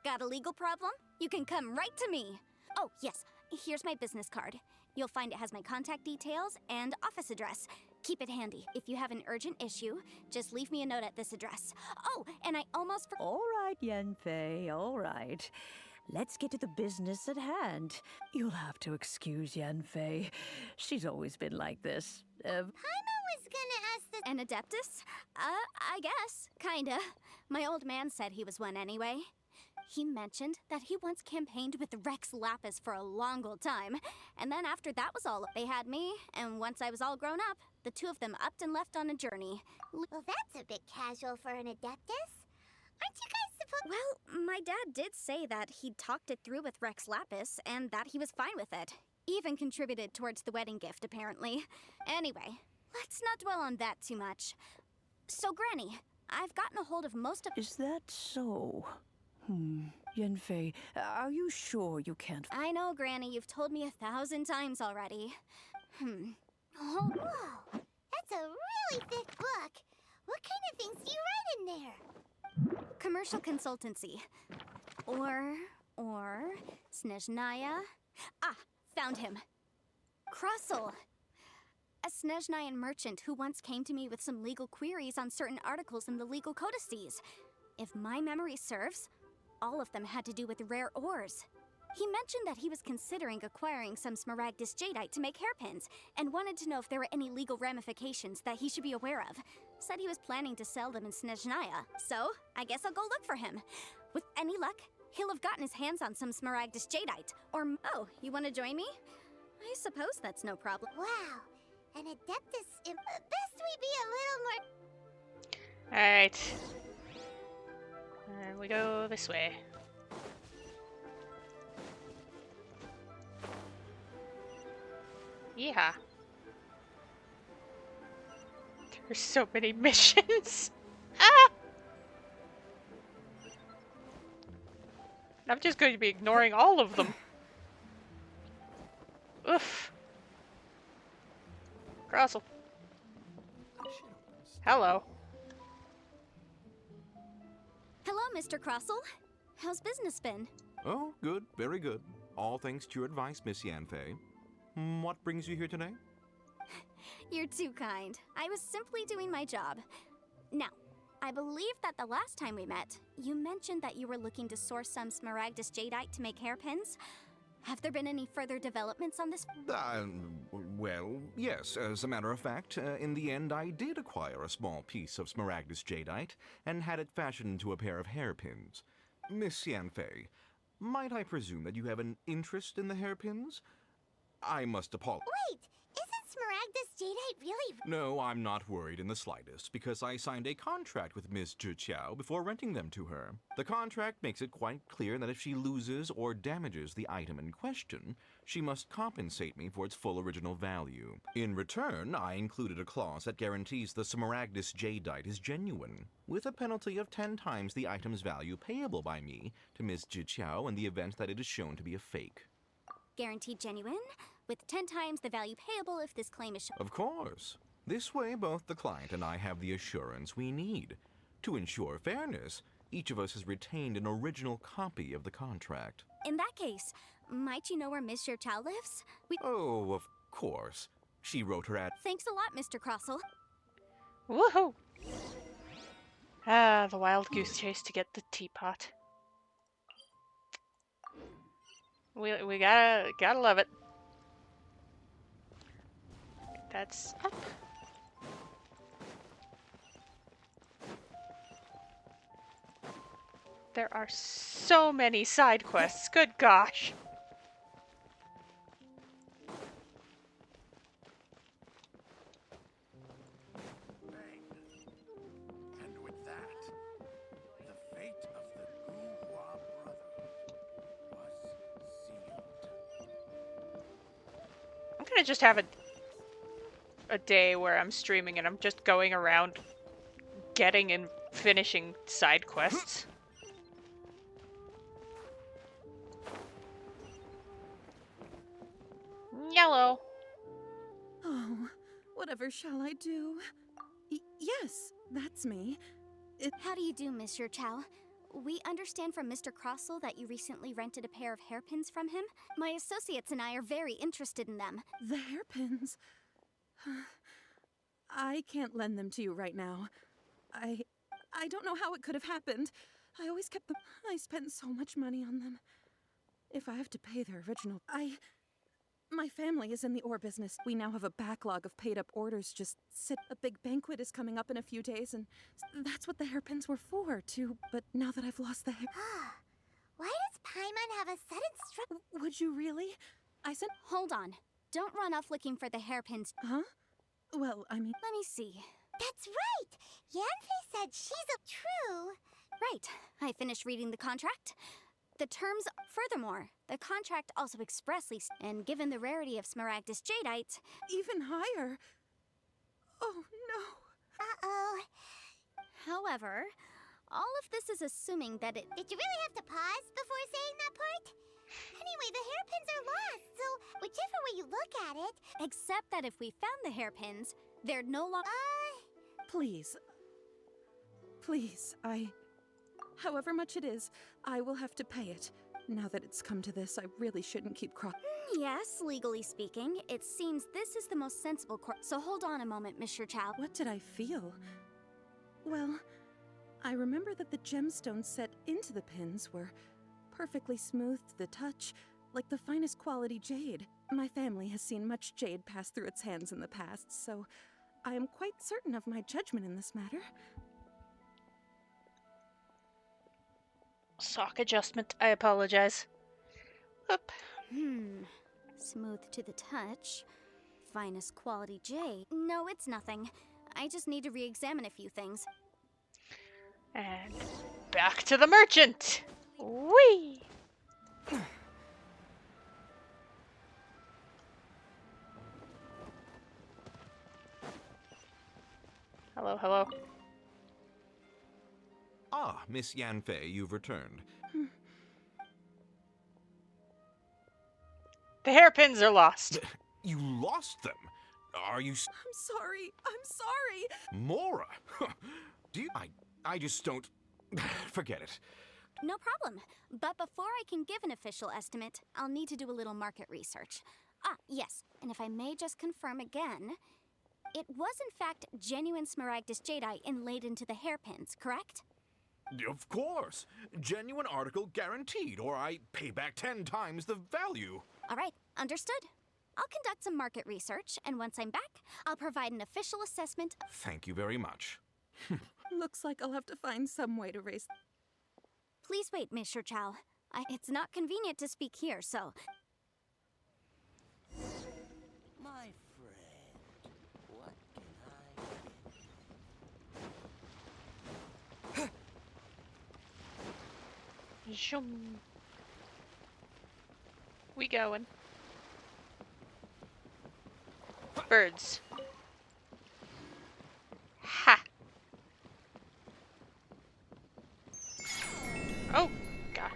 Got a legal problem? You can come right to me. Oh, yes, here's my business card. You'll find it has my contact details and office address. Keep it handy. If you have an urgent issue, just leave me a note at this address. Oh, and I almost forgot. All right, Yenfei, all right. Let's get to the business at hand. You'll have to excuse Yenfei. She's always been like this. Paimon was gonna ask the... An Adeptus? I guess. Kinda. My old man said he was one anyway. He mentioned that he once campaigned with Rex Lapis for a long old time. And then after that was all, they had me, and once I was all grown up, the two of them upped and left on a journey. Well, that's a bit casual for an Adeptus. Aren't you guys supposed... Well, my dad did say that he'd talked it through with Rex Lapis, and that he was fine with it. Even contributed towards the wedding gift, apparently. Anyway, let's not dwell on that too much. So, Granny, I've gotten a hold of most of... Is that so? Yenfei, are you sure you can't... I know, Granny, you've told me 1,000 times already. Oh, whoa. That's a really thick book. What kind of things do you write in there? Commercial consultancy. Or... Snezhnaya? Ah, found him. Krusel. A Snezhnayan merchant who once came to me with some legal queries on certain articles in the legal codices. If my memory serves, all of them had to do with rare ores. He mentioned that he was considering acquiring some smaragdus jadeite to make hairpins, and wanted to know if there were any legal ramifications that he should be aware of. Said he was planning to sell them in Snezhnaya, so I guess I'll go look for him. With any luck, he'll have gotten his hands on some Smaragdus Jadeite. Or, oh, you want to join me? I suppose that's no problem. Wow, an Adeptus best we be a little more... Alright. And we go this way. Yeah. There's so many missions. Ah! I'm just going to be ignoring all of them. Oof. Crossel. Hello. Hello, Mr. Crossel. How's business been? Oh, good, very good. All thanks to your advice, Miss Yanfei. What brings you here today? You're too kind. I was simply doing my job. Now, I believe that the last time we met, you mentioned that you were looking to source some Smaragdus Jadeite to make hairpins. Have there been any further developments on this? Well, yes. As a matter of fact, in the end, I did acquire a small piece of Smaragdus Jadeite and had it fashioned into a pair of hairpins. Miss Yanfei, might I presume that you have an interest in the hairpins? I must apologize. Wait, isn't Smaragdus Jadeite really... No, I'm not worried in the slightest, because I signed a contract with Ms. Zhiqiao before renting them to her. The contract makes it quite clear that if she loses or damages the item in question, she must compensate me for its full original value. In return, I included a clause that guarantees the Smaragdus Jadeite is genuine, with a penalty of 10 times the item's value payable by me to Ms. Zhiqiao in the event that it is shown to be a fake. Guaranteed genuine, with 10 times the value payable if this claim is shown. Of course. This way, both the client and I have the assurance we need. To ensure fairness, each of us has retained an original copy of the contract. In that case, might you know where Miss Zhiqiao lives? Oh, of course. She wrote her ad. Thanks a lot, Mr. Crossel. Woohoo! Ah, the wild goose chase to get the teapot. We gotta love it. That's up. There are so many side quests. Good gosh. And with that, the fate of the Guhua Brotherhood was sealed. I'm gonna just have a day where I'm streaming and I'm just going around getting and finishing side quests. Yellow. Oh, whatever shall I do? Yes, that's me. How do you do, Miss Zhiqiao? We understand from Mr. Crossel that you recently rented a pair of hairpins from him. My associates and I are very interested in them. The hairpins? I can't lend them to you right now. I don't know how it could have happened. I always kept them. I spent so much money on them. If I have to pay their original... My family is in the ore business. We now have a backlog of paid-up orders just sit. A big banquet is coming up in a few days, and that's what the hairpins were for, too. But now that I've lost the hair... Why does Paimon have a sudden stroke? Would you really? I said... Hold on. Don't run off looking for the hairpins. Huh? Well, I mean... Let me see. That's right! Yanfei said she's a true... Right. I finished reading the contract. The terms... Furthermore, the contract also expressly... And given the rarity of Smaragdus Jadeite... Even higher? Oh, no. Uh-oh. However, all of this is assuming that it... Did you really have to pause before saying that part? Anyway, the hairpins are lost, so whichever way you look at it... Except that if we found the hairpins, they're no longer... Please. Please, However much it is, I will have to pay it. Now that it's come to this, I really shouldn't keep Yes, legally speaking, it seems this is the most sensible course. So hold on a moment, Miss Zhiqiao. What did I feel? Well, I remember that the gemstones set into the pins were perfectly smooth to the touch, like the finest quality jade. My family has seen much jade pass through its hands in the past, so I am quite certain of my judgment in this matter. Sock adjustment. I apologize. Oop. Smooth to the touch. Finest quality jade. No, it's nothing. I just need to re-examine a few things. And back to the merchant. Whee! Hello, hello. Ah, Miss Yanfei, you've returned. The hairpins are lost. You lost them? Are you... I'm sorry. I'm sorry. Mora? Do you... I just don't... Forget it. No problem. But before I can give an official estimate, I'll need to do a little market research. Ah, yes. And if I may just confirm again, it was in fact genuine Smaragdus jadeite inlaid into the hairpins, correct? Of course. Genuine article guaranteed, or I pay back 10 times the value. All right, understood. I'll conduct some market research, and once I'm back, I'll provide an official assessment. Thank you very much. Looks like I'll have to find some way to raise... Please wait, Miss Chow. It's not convenient to speak here, so... My friend, what can I... Zoom. We going. Birds. Ha! Oh, God.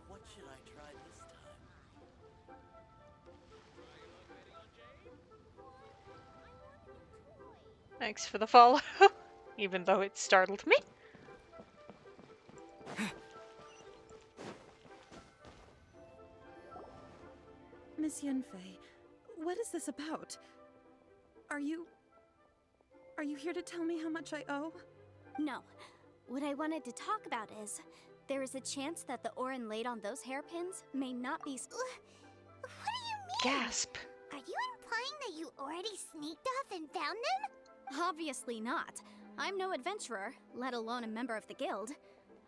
What should I try this time? Thanks for the follow, even though it startled me. Miss Yanfei, what is this about? Are you here to tell me how much I owe? No. What I wanted to talk about is, there is a chance that the ore inlaid on those hairpins may not be... What do you mean? Gasp. Are you implying that you already sneaked off and found them? Obviously not. I'm no adventurer, let alone a member of the guild.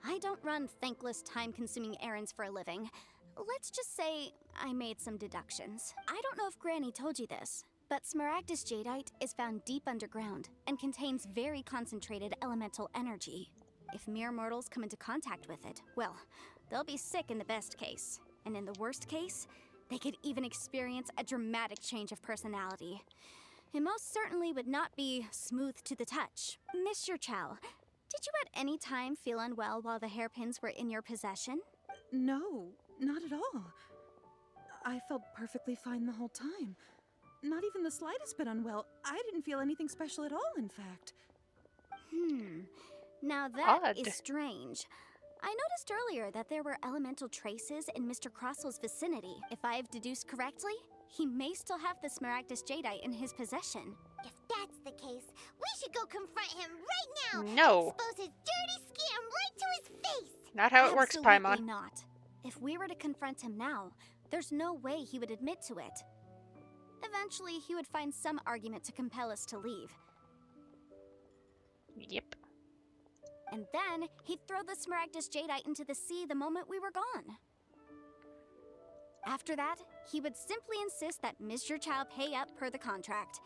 I don't run thankless, time-consuming errands for a living. Let's just say I made some deductions. I don't know if Granny told you this, but Smaragdus jadeite is found deep underground and contains very concentrated elemental energy. If mere mortals come into contact with it, well, they'll be sick in the best case. And in the worst case, they could even experience a dramatic change of personality. It most certainly would not be smooth to the touch. Mr. Chow, did you at any time feel unwell while the hairpins were in your possession? No, not at all. I felt perfectly fine the whole time. Not even the slightest bit unwell. I didn't feel anything special at all, in fact. Now that is Odd. strange. I noticed earlier that there were elemental traces in Mr. Crossel's vicinity. If I've deduced correctly, he may still have the Smaragdus jadeite in his possession. If that's the case, we should go confront him right now. No. Expose his dirty scam right to his face. Not how it works, Absolutely Paimon. not. If we were to confront him now, there's no way he would admit to it. Eventually, he would find some argument to compel us to leave. Yep. And then, he'd throw the Smaragdus jadeite into the sea the moment we were gone. After that, he would simply insist that Mr. Chow pay up per the contract.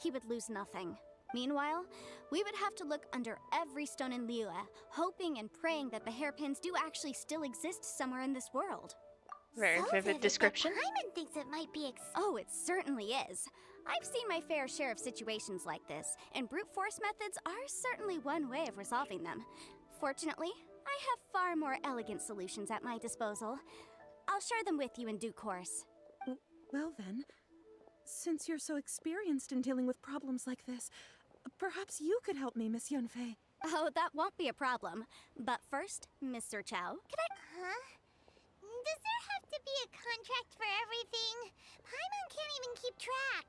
He would lose nothing. Meanwhile, we would have to look under every stone in Liyue, hoping and praying that the hairpins do actually still exist somewhere in this world. Very So vivid description. that Paimon thinks it might be Oh, it certainly is. I've seen my fair share of situations like this, and brute force methods are certainly one way of resolving them. Fortunately, I have far more elegant solutions at my disposal. I'll share them with you in due course. Well then, since you're so experienced in dealing with problems like this, perhaps you could help me, Miss Yunfei. Oh, that won't be a problem. But first, Mr. Chow, could I... Huh? Does there have to be a contract for everything? Paimon can't even keep track.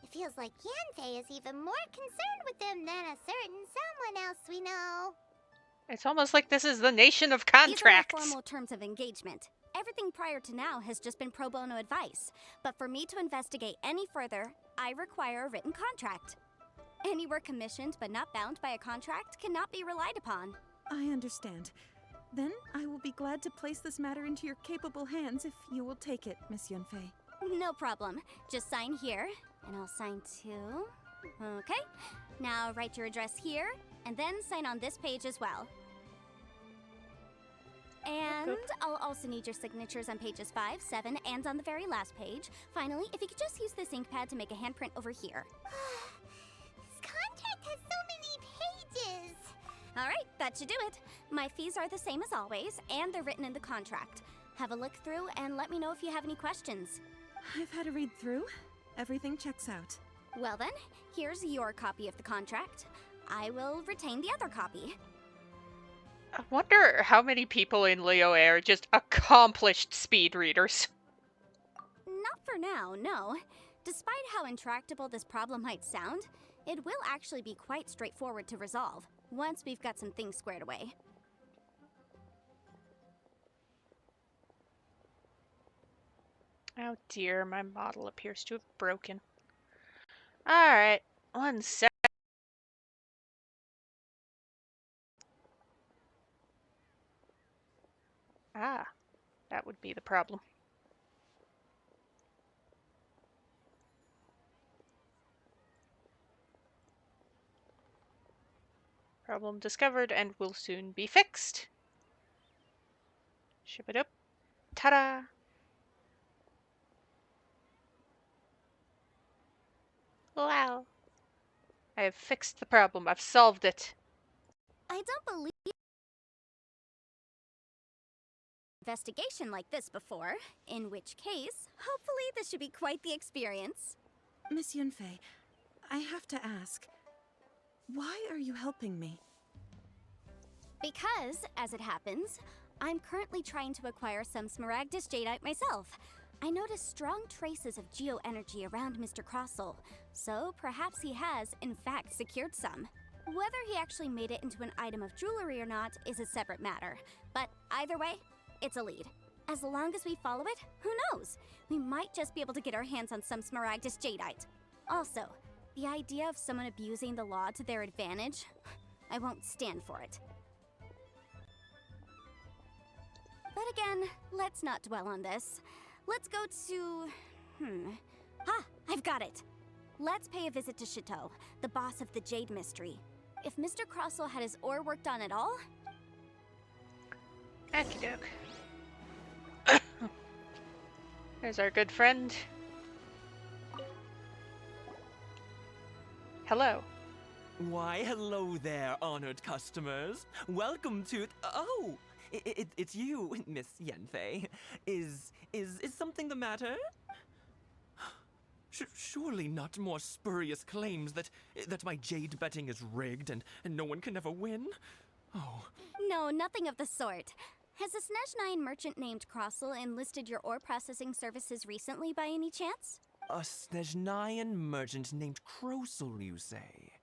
It feels like Yanfei is even more concerned with them than a certain someone else we know. It's almost like this is the nation of These are my contracts. formal terms of engagement. Everything prior to now has just been pro bono advice. But for me to investigate any further, I require a written contract. Any work commissioned but not bound by a contract cannot be relied upon. I understand. Then I will be glad to place this matter into your capable hands if you will take it, Miss Yunfei. No problem. Just sign here, and I'll sign too. Okay. Now write your address here, and then sign on this page as well. And I'll also need your signatures on pages 5, 7, and on the very last page. Finally, if you could just use this ink pad to make a handprint over here. This contract has so many pages. All right, that should do it. My fees are the same as always, and they're written in the contract. Have a look through and let me know if you have any questions. I've had a read through. Everything checks out. Well then, here's your copy of the contract. I will retain the other copy. I wonder how many people in Leo are just accomplished speed readers. Not for now, no. Despite how intractable this problem might sound, it will actually be quite straightforward to resolve, once we've got some things squared away. Oh dear, my model appears to have broken. Alright, 1 sec. Ah, that would be the problem. Problem discovered and will soon be fixed. Ship it up. Ta-da! Wow. I have fixed the problem. I've solved it. I don't believe investigation like this before, in which case, hopefully this should be quite the experience. Miss Yunfei, I have to ask, why are you helping me? Because, as it happens, I'm currently trying to acquire some Smaragdus Jadeite myself. I noticed strong traces of geoenergy around Mr. Crossel, so perhaps he has, in fact, secured some. Whether he actually made it into an item of jewelry or not is a separate matter, but either way, it's a lead. As long as we follow it, who knows? We might just be able to get our hands on some Smaragdus Jadeite. Also, the idea of someone abusing the law to their advantage, I won't stand for it. But again, let's not dwell on this. Let's go to... I've got it! Let's pay a visit to Chateau, the boss of the Jade Mystery. If Mr. Crossel had his ore worked on at all... Okie doke. There's our good friend. Hello. Why, hello there, honored customers. Welcome to... Oh! It's you, Miss Yanfei. Is something the matter? Surely not more spurious claims that my jade betting is rigged and no one can ever win? Oh. No, nothing of the sort. Has a Snezhnine merchant named Crossel enlisted your ore processing services recently by any chance? A Snezhnine merchant named Crossel, you say?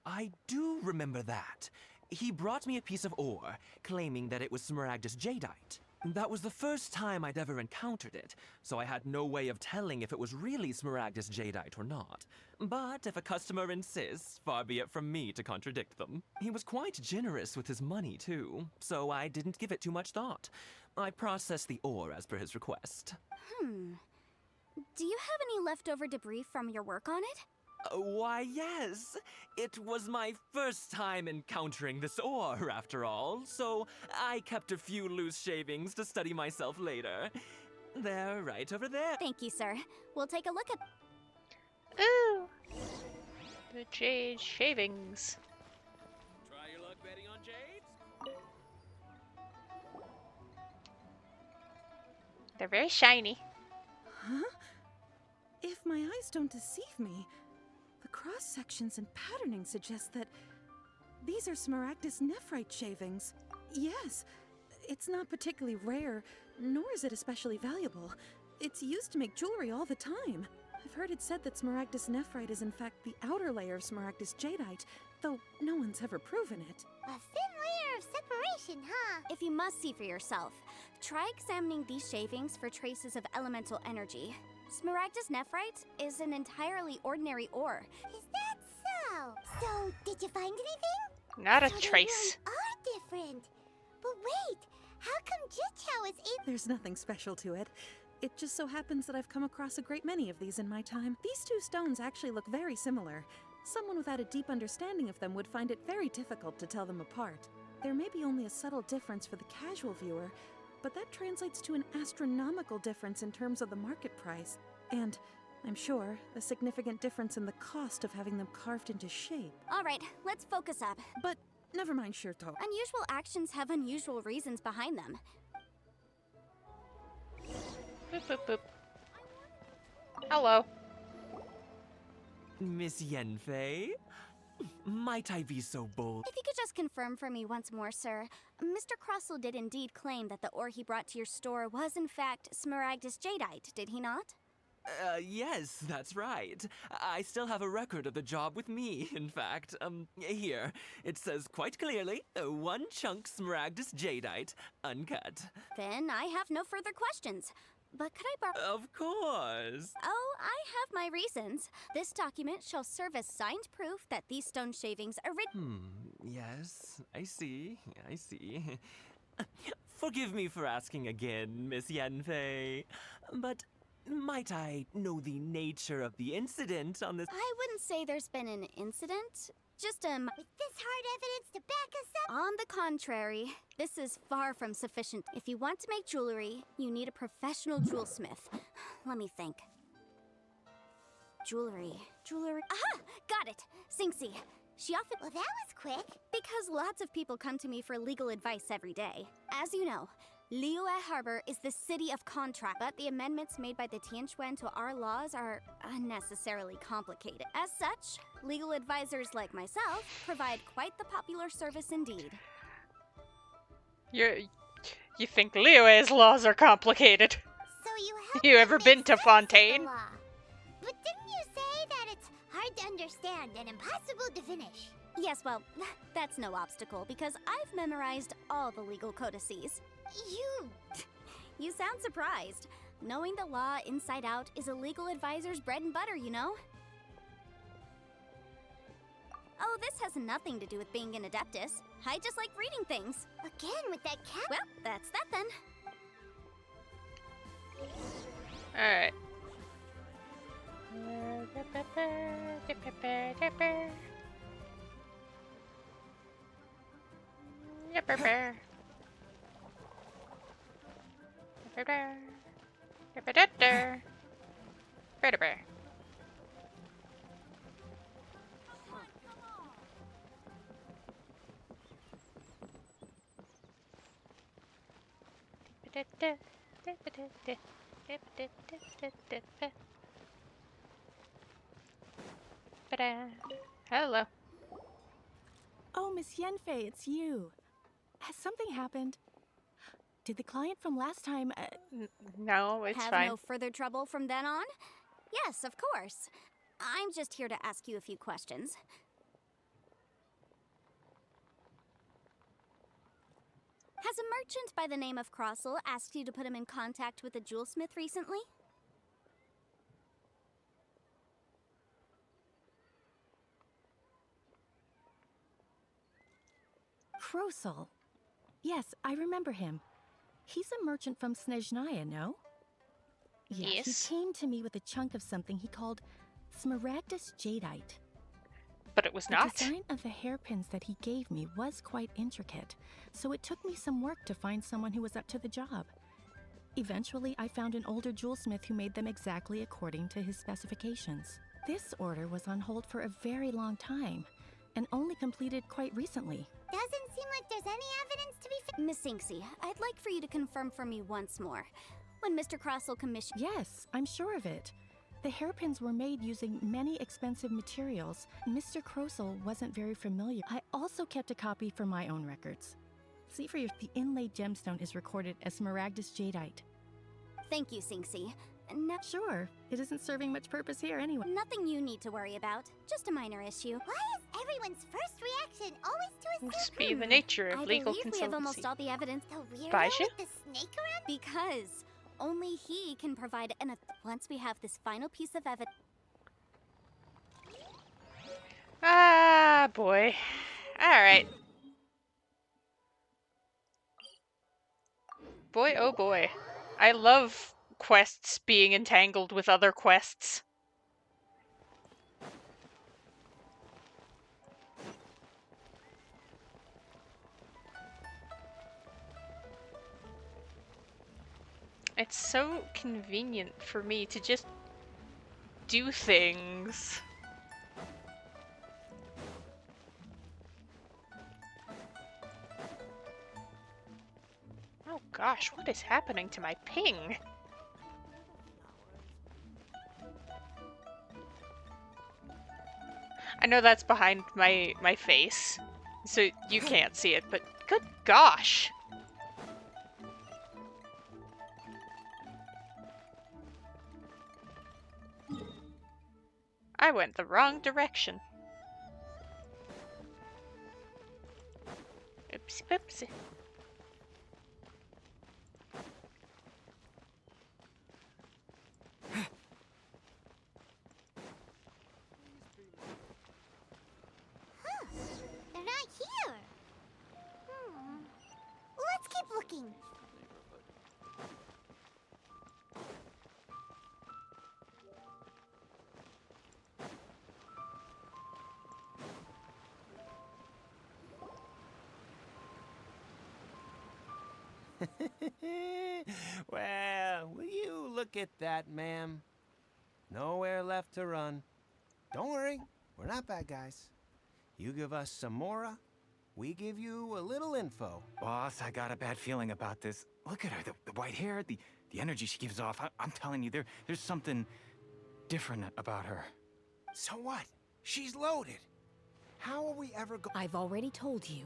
I do remember that. He brought me a piece of ore, claiming that it was Smaragdus Jadeite. That was the first time I'd ever encountered it, so I had no way of telling if it was really Smaragdus Jadeite or not. But if a customer insists, far be it from me to contradict them. He was quite generous with his money, too, so I didn't give it too much thought. I processed the ore as per his request. Do you have any leftover debris from your work on it? Why, yes. It was my first time encountering this ore, after all, so I kept a few loose shavings to study myself later. They're right over there. Thank you, sir. We'll take a look at... Ooh! The jade shavings. Try your luck betting on jades? They're very shiny. Huh? If my eyes don't deceive me, the cross-sections and patterning suggest that these are Smaragdus nephrite shavings. Yes, it's not particularly rare, nor is it especially valuable. It's used to make jewelry all the time. I've heard it said that Smaragdus nephrite is in fact the outer layer of Smaragdus jadeite, though no one's ever proven it. A thin layer of separation, huh? If you must see for yourself, try examining these shavings for traces of elemental energy. Smaragdus nephrite is an entirely ordinary ore. Is that now. So, did you find anything? Not a So trace. They really are different. But wait, how come Jichao is able? There's nothing special to it. It just so happens that I've come across a great many of these in my time. These two stones actually look very similar. Someone without a deep understanding of them would find it very difficult to tell them apart. There may be only a subtle difference for the casual viewer, but that translates to an astronomical difference in terms of the market price. And, I'm sure, a significant difference in the cost of having them carved into shape. All right, let's focus up. But never mind, Shirto. Unusual actions have unusual reasons behind them. Boop, boop, boop. Hello. Miss Yenfei? Might I be so bold? If you could just confirm for me once more, sir. Mr. Crossell did indeed claim that the ore he brought to your store was in fact Smaragdus Jadeite, did he not? Yes, that's right. I still have a record of the job with me, in fact. Here. It says quite clearly, 1 chunk Smaragdus Jadeite, uncut. Then I have no further questions. But could I borrow— Of course. Oh, I have my reasons. This document shall serve as signed proof that these stone shavings Yes, I see. Forgive me for asking again, Miss Yenfei. But might I know the nature of the incident on this? I wouldn't say there's been an incident. Just With this hard evidence to back us up? On the contrary, this is far from sufficient. If you want to make jewelry, you need a professional jewelsmith. Let me think. Jewelry. Aha! Got it! Singxi. She often— Well, that was quick. Because lots of people come to me for legal advice every day. As you know, Liyue Harbor is the city of contract, but the amendments made by the Tianquan to our laws are unnecessarily complicated. As such, legal advisors like myself provide quite the popular service indeed. You think Liyue's laws are complicated? So you have You ever been to Fontaine? But didn't you say that it's hard to understand and impossible to finish? Yes, well, that's no obstacle because I've memorized all the legal codices. You sound surprised. Knowing the law inside out is a legal advisor's bread and butter, you know? Oh, this has nothing to do with being an adeptus. I just like reading things. Again with that cat? Well, that's that then. Alright. Hello. Oh, Miss Yenfei, it's you. Has something happened? Did the client from last time, No, it's Have fine. no further trouble from then on? Yes, of course. I'm just here to ask you a few questions. Has a merchant by the name of Crossell asked you to put him in contact with a jewelsmith recently? Crossell? Yes, I remember him. He's a merchant from Snezhnaya, no? Yes. He came to me with a chunk of something he called Smaragdus Jadeite. But it was The not. design of the hairpins that he gave me was quite intricate, so it took me some work to find someone who was up to the job. Eventually, I found an older jewelsmith who made them exactly according to his specifications. This order was on hold for a very long time, and only completed quite recently. Doesn't seem like there's any evidence to be Miss Singxi, I'd like for you to confirm for me once more. When Mr. Crossell commissioned— Yes, I'm sure of it. The hairpins were made using many expensive materials. Mr. Crossell wasn't very familiar. I also kept a copy for my own records. See for your— the inlaid gemstone is recorded as Smaragdus Jadeite. Thank you, Singxi. Sure, it isn't serving much purpose here anyway. Nothing you need to worry about. Just a minor issue. Why is everyone's first reaction always to assume? Must be the nature of I legal believe we have almost consultancy. all the evidence. The weirdo Baisha? with the snake around? Because only he can provide an— once we have this final piece of evidence— Ah! boy. Alright. Boy, oh boy. I love quests being entangled with other quests. It's so convenient for me to just do things. Oh gosh, what is happening to my ping? I know that's behind my face, so you can't see it, but good gosh. I went the wrong direction. Oopsie oopsie. They're not here. Let's keep looking. Well, will you look at that, ma'am? Nowhere left to run. Don't worry, we're not bad guys. You give us some mora, we give you a little info. Boss, I got a bad feeling about this. Look at her, the white hair, the energy she gives off. I'm telling you, there's something different about her. So what? She's loaded. How are we ever going? I've already told you.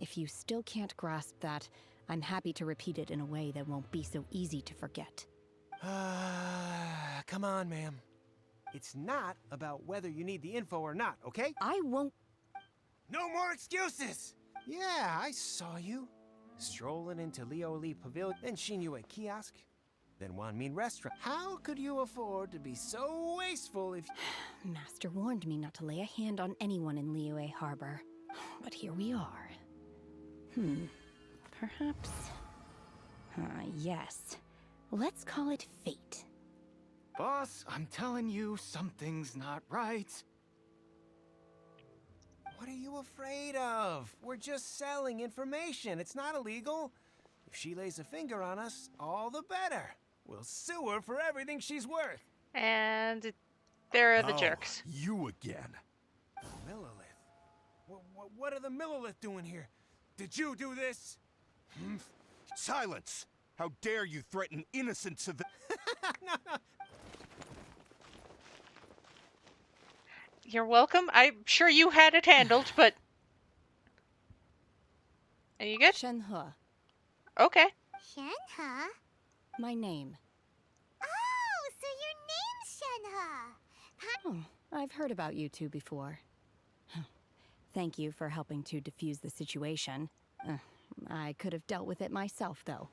If you still can't grasp that, I'm happy to repeat it in a way that won't be so easy to forget. Come on, ma'am. It's not about whether you need the info or not, okay? I won't. No more excuses! Yeah, I saw you. Strolling into Leo Lee Pavilion, then Shinue Kiosk, then Wanmin Restaurant. How could you afford to be so wasteful if... Master warned me not to lay a hand on anyone in Liyue Harbor. But here we are. Perhaps... yes. Let's call it fate. Boss, I'm telling you, something's not right. What are you afraid of? We're just selling information. It's not illegal. If she lays a finger on us, all the better. We'll sue her for everything she's worth. And there are the jerks. You again. Millilith? What are the Millilith doing here? Did you do this? Silence! How dare you threaten innocent civilians? No. You're welcome. I'm sure you had it handled, but... Are you good? Shenhe. Okay. Shenhe? My name. Oh, so your name's Shenhe. I've heard about you two before. Thank you for helping to defuse the situation. I could have dealt with it myself, though.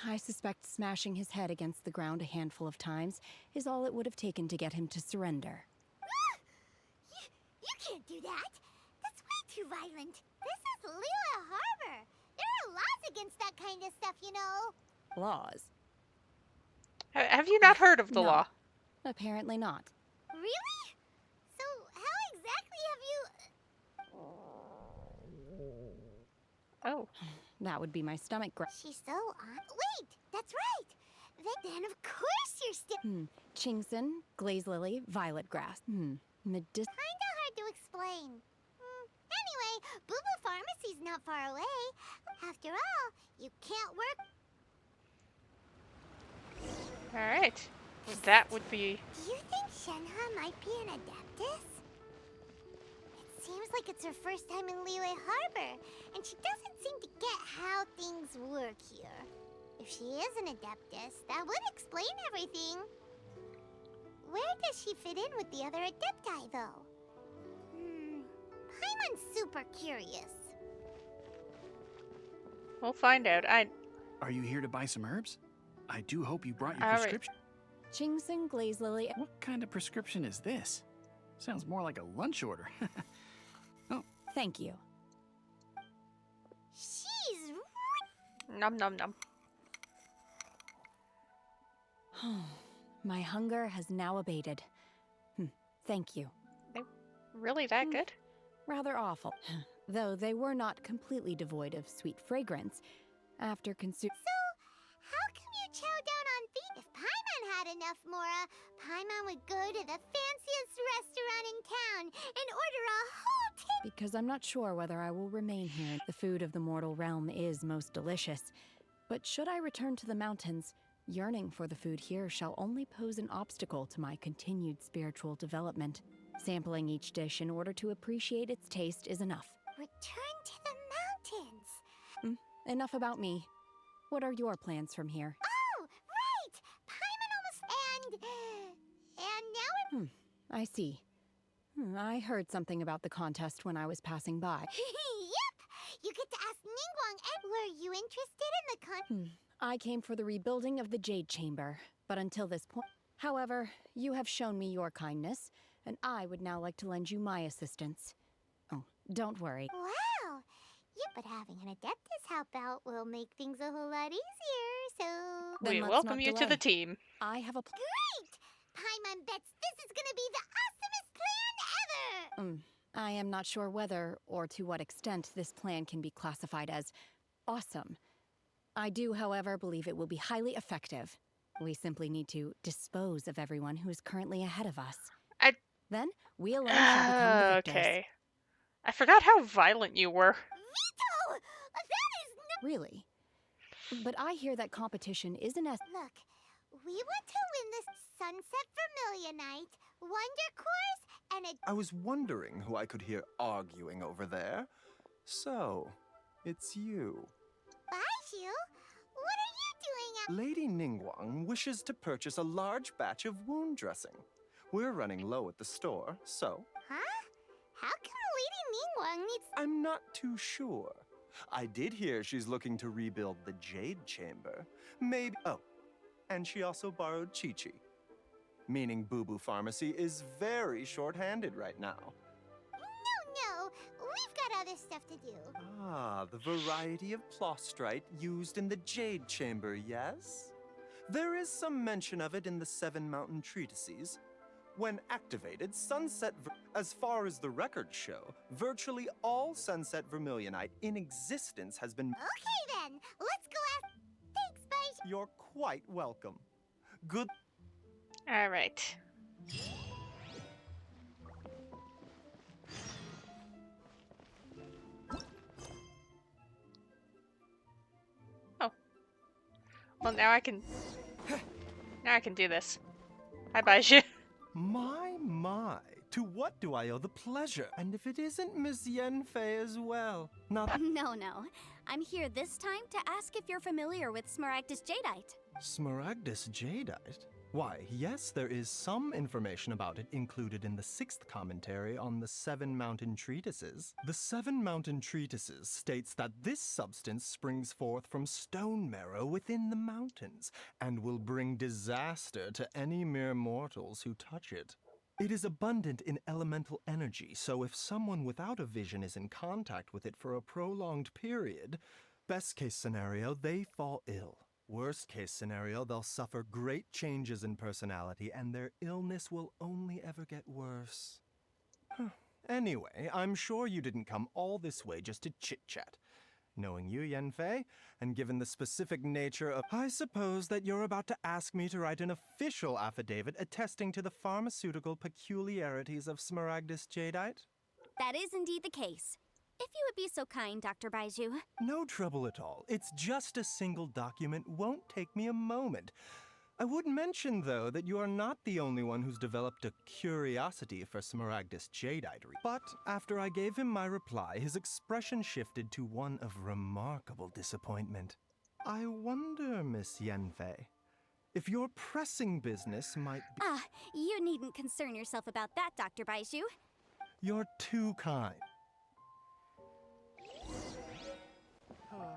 I suspect smashing his head against the ground a handful of times is all it would have taken to get him to surrender. You can't do that. That's way too violent. This is Liyue Harbor. There are laws against that kind of stuff, you know. Laws? Have you not heard of the No. law? Apparently not. Really? So how exactly have you... Oh. That would be my stomach She's so on... Wait, that's right. Then of course you're still... Chingson, glaze lily, violet grass. Kinda hard to explain. Anyway, Boo Boo Pharmacy's not far away. After all, you can't work... Alright. That would be... Do you think Shenhe might be an Adeptus? It seems like it's her first time in Liyue Harbor, and she doesn't seem to get how things work here. If she is an Adeptus, that would explain everything. Where does she fit in with the other Adepti, though? I'm super curious. We'll find out. Are you here to buy some herbs? I do hope you brought your All right. prescription. Chingson, glaze lily... What kind of prescription is this? Sounds more like a lunch order. Thank you. She's Nom nom nom. My hunger has now abated. Thank you. Really that good? Rather awful. Though they were not completely devoid of sweet fragrance. After consuming. So, how come you chow down on feet? If Paimon had enough, Mora, Paimon would go to the fanciest restaurant in town and order a whole table. Because I'm not sure whether I will remain here. The food of the mortal realm is most delicious. But should I return to the mountains, yearning for the food here shall only pose an obstacle to my continued spiritual development. Sampling each dish in order to appreciate its taste is enough. Return to the mountains. Enough about me. What are your plans from here? Oh, right! Paimon almost... And now I see. I heard something about the contest when I was passing by. Yep! You get to ask Ningguang, and were you interested in the I came for the rebuilding of the Jade Chamber, but until this point... However, you have shown me your kindness, and I would now like to lend you my assistance. Oh, don't worry. Wow! Yeah, but having an Adeptus help out will make things a whole lot easier, so... Then We let's welcome not you to delay. the team. I have a Great! Paimon bets this is gonna be the awesomest plan ever! I am not sure whether or to what extent this plan can be classified as awesome. I do, however, believe it will be highly effective. We simply need to dispose of everyone who is currently ahead of us. Then we alone shall become the victors. Okay. I forgot how violent you were. Vito! That is no... Really? But I hear that competition isn't as... Look, we want to win this Sunset Vermilion Night, Wonder Course, and a... I was wondering who I could hear arguing over there. So, it's you. Baiju? What are you doing out... Lady Ningguang wishes to purchase a large batch of wound dressing. We're running low at the store, so... Huh? How come Lady Ningguang needs... I'm not too sure. I did hear she's looking to rebuild the Jade Chamber. Maybe... Oh, and she also borrowed Chi-Chi. Meaning Boo Boo Pharmacy is very short-handed right now. No, we've got other stuff to do. Ah, the variety of plostrite used in the Jade Chamber, yes? There is some mention of it in the Seven Mountain Treatises. When activated, as far as the records show, virtually all Sunset Vermilionite in existence has been... Okay then, let's go ask... Thanks, Baiju. You're quite welcome. Good... Alright. Oh. Well, now I can... Now I can do this. Hi, Baiju. My, to what do I owe the pleasure? And if it isn't Miss Yanfei as well? Not... No. I'm here this time to ask if you're familiar with Smaragdus Jadeite. Smaragdus Jadeite? Why, yes, there is some information about it included in the 6th commentary on the Seven Mountain Treatises. The Seven Mountain Treatises states that this substance springs forth from stone marrow within the mountains, and will bring disaster to any mere mortals who touch it. It is abundant in elemental energy, so if someone without a vision is in contact with it for a prolonged period, best case scenario, they fall ill. Worst case scenario, they'll suffer great changes in personality and their illness will only ever get worse. Anyway, I'm sure you didn't come all this way just to chit-chat. Knowing you, Yanfei, and given the specific nature of... I suppose that you're about to ask me to write an official affidavit attesting to the pharmaceutical peculiarities of Smaragdus Jadeite? That is indeed the case. If you would be so kind, Dr. Baiju. No trouble at all. It's just a single document. Won't take me a moment. I would mention, though, that you are not the only one who's developed a curiosity for Smaragdus Jadeite. But after I gave him my reply, his expression shifted to one of remarkable disappointment. I wonder, Miss Yanfei, if your pressing business might be... Ah, you needn't concern yourself about that, Dr. Baiju. You're too kind.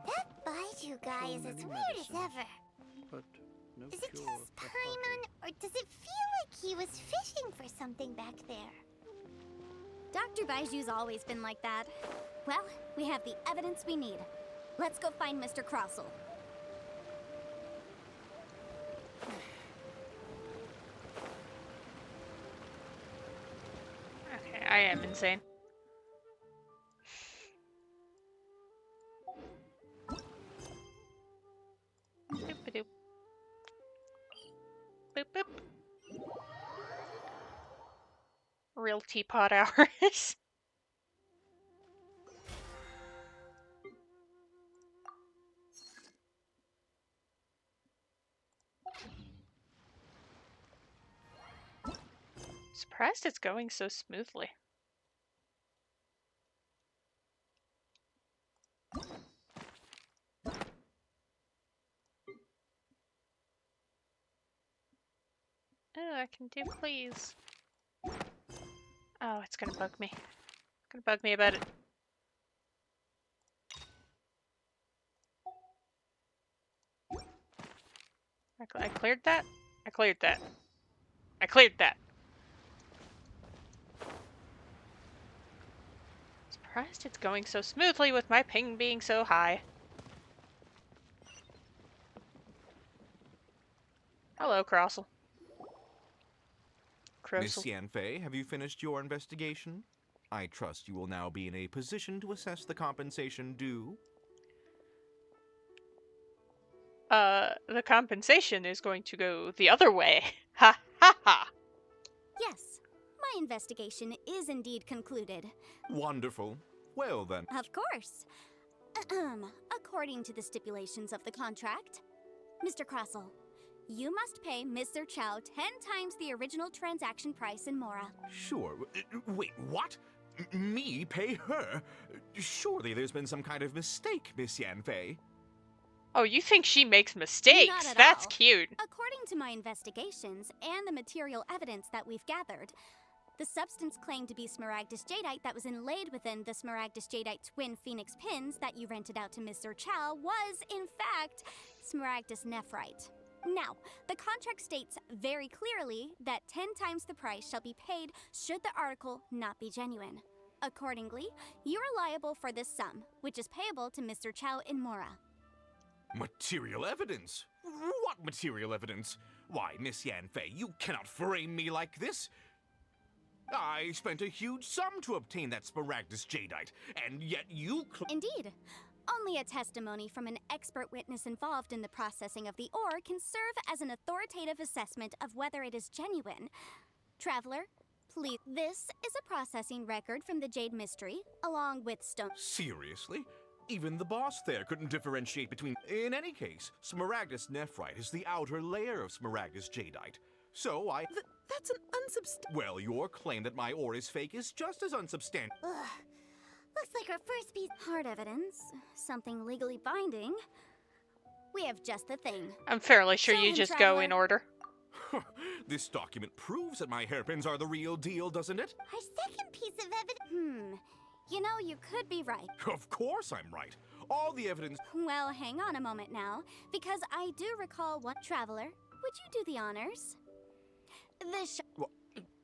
That Baiju guy is as weird as ever. But no Is it just Paimon, or does it feel like he was fishing for something back there? Dr. Baiju's always been like that. Well, we have the evidence we need. Let's go find Mr. Crossell. Okay, I am insane. Boop-a-doop. Boop boop. Real teapot hours. Surprised it's going so smoothly. Oh, I can do please. Oh, it's gonna bug me. It's gonna bug me about it. I cleared that? I cleared that. I cleared that. Surprised it's going so smoothly with my ping being so high. Hello, Crossell. Miss Yanfei, have you finished your investigation? I trust you will now be in a position to assess the compensation due. The compensation is going to go the other way. Ha ha ha! Yes, my investigation is indeed concluded. Wonderful. Well then. Of course. According to the stipulations of the contract, Mr. Crossell, you must pay Mr. Chow 10 times the original transaction price in Mora. Sure. Wait, what? Me pay her? Surely there's been some kind of mistake, Miss Yanfei. Oh, you think she makes mistakes? Not at That's all. cute. According to my investigations and the material evidence that we've gathered, the substance claimed to be Smaragdus Jadeite that was inlaid within the Smaragdus Jadeite twin phoenix pins that you rented out to Mr. Chow was, in fact, Smaragdus Nephrite. Now, the contract states very clearly that 10 times the price shall be paid should the article not be genuine. Accordingly, you are liable for this sum, which is payable to Mr. Chow in Mora. Material evidence? What material evidence? Why, Miss Yanfei, you cannot frame me like this. I spent a huge sum to obtain that Smaragdus Jadeite, and yet you Indeed. Only a testimony from an expert witness involved in the processing of the ore can serve as an authoritative assessment of whether it is genuine. Traveler, please. This is a processing record from the Jade Mystery, along with stone. Seriously? Even the boss there couldn't differentiate between... In any case, Smaragdus Nephrite is the outer layer of Smaragdus Jadeite. So That's an unsubstantiated... Well, your claim that my ore is fake is just as unsubstantiated. Looks like our first piece... Hard evidence. Something legally binding. We have just the thing. I'm fairly sure Show you him, just go Traveler. in order. This document proves that my hairpins are the real deal, doesn't it? Our second piece of evidence... You know, you could be right. Of course I'm right. All the evidence... Well, hang on a moment now, because I do recall one... Traveler, would you do the honors?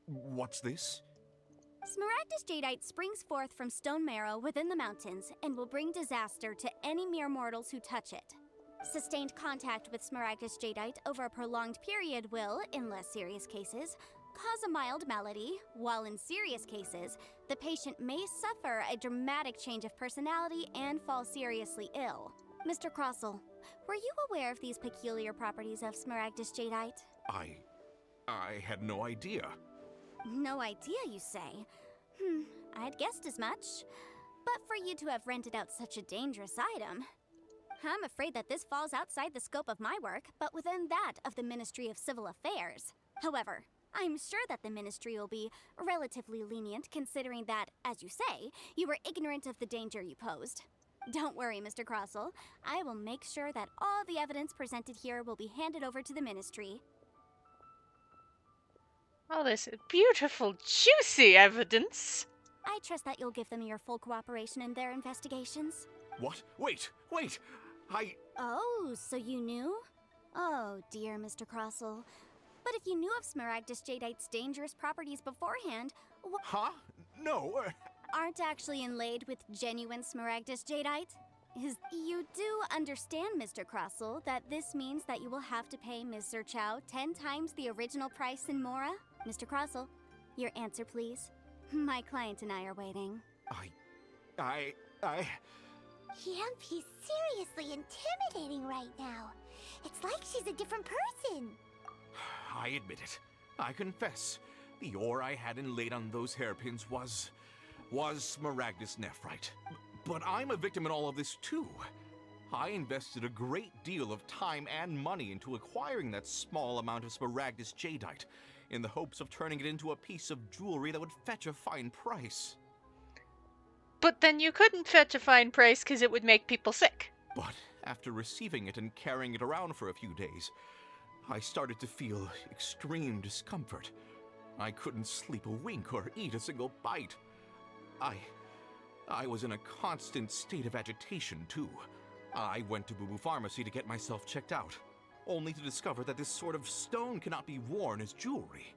What's this? Smaragdus Jadeite springs forth from stone marrow within the mountains and will bring disaster to any mere mortals who touch it. Sustained contact with Smaragdus Jadeite over a prolonged period will, in less serious cases, cause a mild malady, while in serious cases, the patient may suffer a dramatic change of personality and fall seriously ill. Mr. Crossell, were you aware of these peculiar properties of Smaragdus Jadeite? I had no idea. No idea, you say? I'd guessed as much. But for you to have rented out such a dangerous item... I'm afraid that this falls outside the scope of my work, but within that of the Ministry of Civil Affairs. However, I'm sure that the Ministry will be relatively lenient considering that, as you say, you were ignorant of the danger you posed. Don't worry, Mr. Crossell. I will make sure that all the evidence presented here will be handed over to the Ministry. All this beautiful, juicy evidence. I trust that you'll give them your full cooperation in their investigations. What? Wait! Oh, so you knew? Oh, dear Mr. Crossell. But if you knew of Smaragdus Jadeite's dangerous properties beforehand, Huh? no. Aren't actually inlaid with genuine Smaragdus jadeite? You do understand, Mr. Crossel, that this means that you will have to pay Mr. Chow 10 times the original price in Mora? Mr. Crossel, your answer, please. My client and I are waiting. Yamp, he's seriously intimidating right now. It's like she's a different person. I admit it. I confess. The ore I had inlaid on those hairpins was Smaragdus nephrite. But I'm a victim in all of this too. I invested a great deal of time and money into acquiring that small amount of Smaragdus jadeite, in the hopes of turning it into a piece of jewelry that would fetch a fine price. But then you couldn't fetch a fine price because it would make people sick. But after receiving it and carrying it around for a few days, I started to feel extreme discomfort. I couldn't sleep a wink or eat a single bite. I was in a constant state of agitation, too. I went to Boo Boo Pharmacy to get myself checked out, only to discover that this sort of stone cannot be worn as jewelry.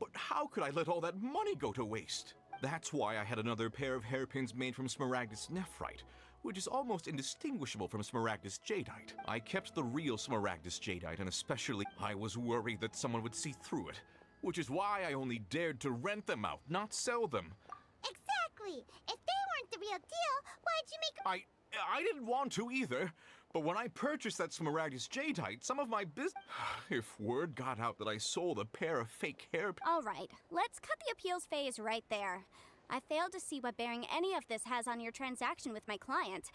But how could I let all that money go to waste? That's why I had another pair of hairpins made from Smaragdus nephrite, which is almost indistinguishable from Smaragdus jadeite. I kept the real Smaragdus jadeite, and especially I was worried that someone would see through it, which is why I only dared to rent them out, not sell them. Exactly. If they weren't the real deal, why'd you make... I didn't want to either, but when I purchased that Smaragdus jadeite, some of my if word got out that I sold a pair of fake hairpins... All right, let's cut the appeals phase right there. I failed to see what bearing any of this has on your transaction with my client.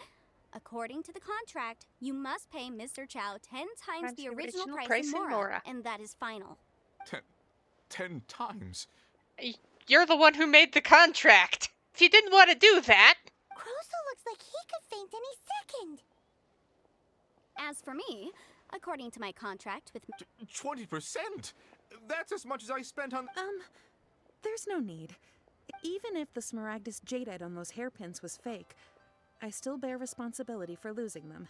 According to the contract, you must pay Mr. Chow 10 times the original price in Mora, and that is final. 10 times? You're the one who made the contract. If you didn't want to do that... Crossel looks like he could faint any second. As for me, according to my contract with... 20%? That's as much as I spent on... There's no need. Even if the Smaragdus jadeite on those hairpins was fake, I still bear responsibility for losing them.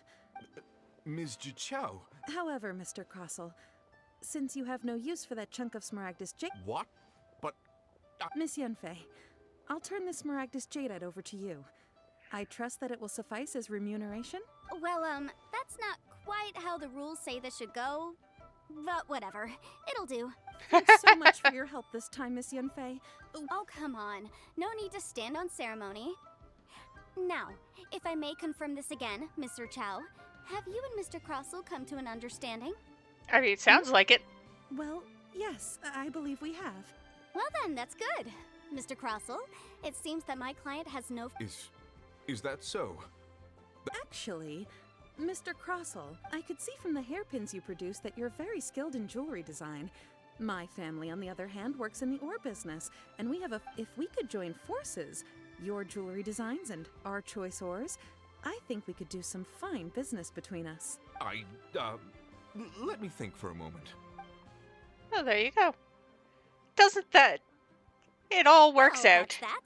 Ms. Jichao... However, Mr. Crossel, since you have no use for that chunk of Smaragdus jadeite... What? But... Miss Yunfei, I'll turn the Smaragdus jadeite over to you. I trust that it will suffice as remuneration? Well, that's not quite how the rules say this should go, but whatever. It'll do. Thanks so much for your help this time, Miss Yunfei. Oh, come on. No need to stand on ceremony. Now, if I may confirm this again, Mr. Chow, have you and Mr. Crossel come to an understanding? I mean, it sounds like it. Well, yes, I believe we have. Well then, that's good. Mr. Crossel, it seems that my client has no... Is that so? Actually, Mr. Crossel, I could see from the hairpins you produce that you're very skilled in jewelry design. My family, on the other hand, works in the ore business, and we have if we could join forces, your jewelry designs and our choice ores, I think we could do some fine business between us. Let me think for a moment. Oh, there you go. Doesn't that... It all works out. That's that.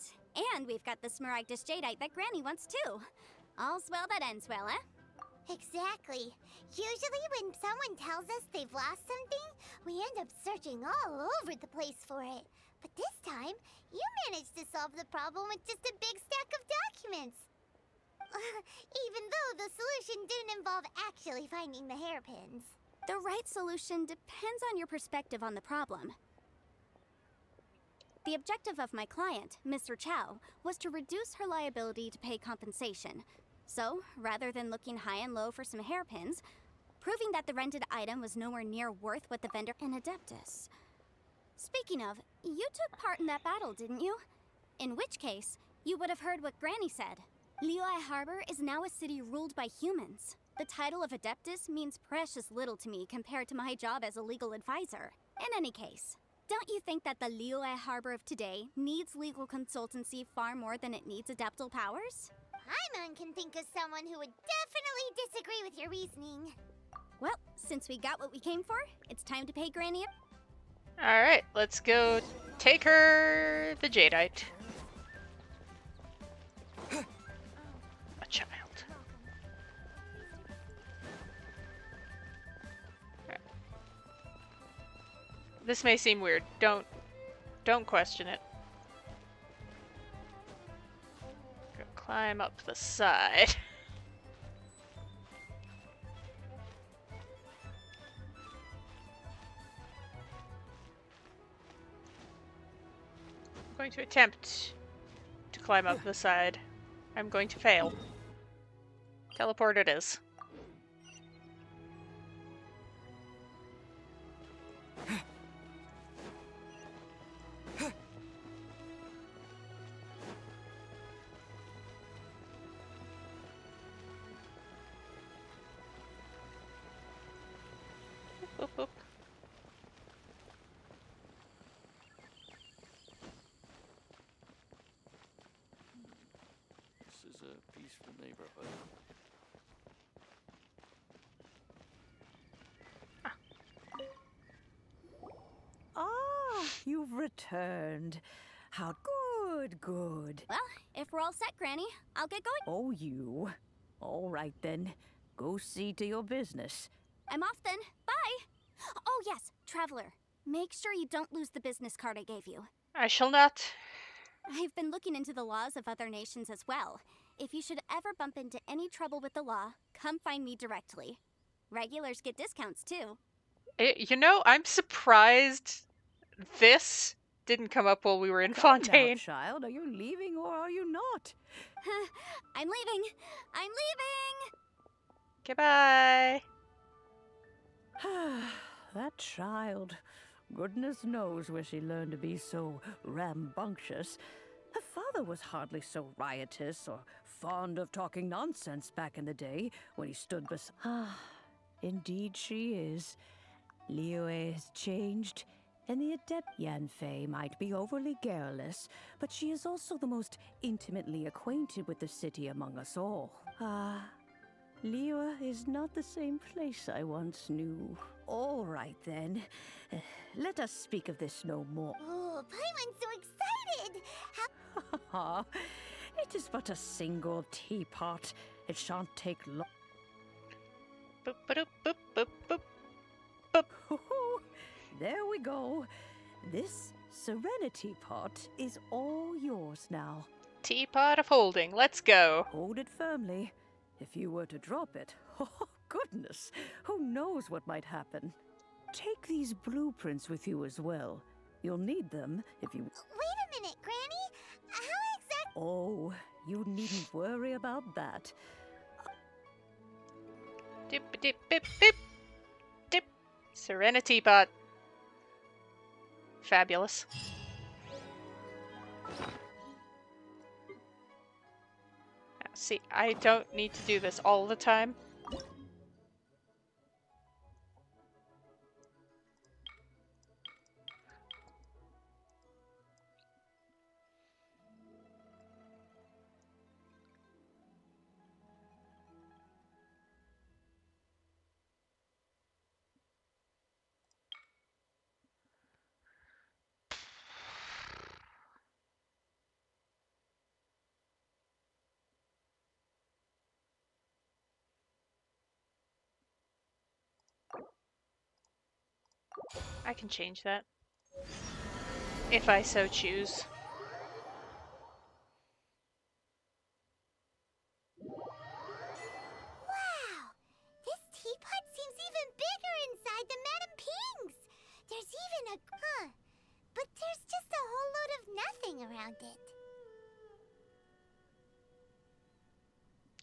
And we've got the Smaragdus jadeite that Granny wants too. All's well that ends well, eh? Exactly. Usually when someone tells us they've lost something, we end up searching all over the place for it. But this time, you managed to solve the problem with just a big stack of documents. Even though the solution didn't involve actually finding the hairpins. The right solution depends on your perspective on the problem. The objective of my client, Mr. Chow, was to reduce her liability to pay compensation. So, rather than looking high and low for some hairpins, proving that the rented item was nowhere near worth what the vendor in Adeptus. Speaking of, you took part in that battle, didn't you? In which case, you would have heard what Granny said. Liyue Harbor is now a city ruled by humans. The title of Adeptus means precious little to me compared to my job as a legal advisor. In any case, don't you think that the Liyue Harbor of today needs legal consultancy far more than it needs adeptal powers? Paimon can think of someone who would definitely disagree with your reasoning. Well, since we got what we came for, it's time to pay Granny a... Alright, let's go take her the jadeite. A child. Right. This may seem weird. Don't question it. Climb up the side. I'm going to attempt to climb up the side. I'm going to fail. Teleport it is. Boop, boop. This is a peaceful neighborhood. Ah, you've returned. How good, good. Well, if we're all set, Granny, I'll get going. Oh, you. All right then. Go see to your business. I'm off then. Bye. Oh, yes, Traveler. Make sure you don't lose the business card I gave you. I shall not. I've been looking into the laws of other nations as well. If you should ever bump into any trouble with the law, come find me directly. Regulars get discounts too. You know, I'm surprised this didn't come up while we were in Come Fontaine. now, child. Are you leaving or are you not? I'm leaving. I'm leaving. Goodbye. That child. Goodness knows where she learned to be so rambunctious. Her father was hardly so riotous or fond of talking nonsense back in the day when he stood beside. Indeed she is. Liyue has changed, and the adept Yanfei might be overly garrulous, but she is also the most intimately acquainted with the city among us all. Liyue is not the same place I once knew. All right then. Let us speak of this no more. Oh, Paimon's so excited! How It is but a single teapot. It shan't take long. Boop, boop, boop, boop, boop, boop. There we go. This Serenity pot is all yours now. Teapot of holding. Let's go. Hold it firmly. If you were to drop it, oh goodness, who knows what might happen. Take these blueprints with you as well. You'll need them if you... Wait a minute, Granny! How exactly... Oh, you needn't worry about that. Dip, dip, dip, dip. Dip. Serenity pot. Fabulous. See, I don't need to do this all the time. I can change that. If I so choose. Wow! This teapot seems even bigger inside than Madame Ping's! There's even a... But there's just a whole load of nothing around it.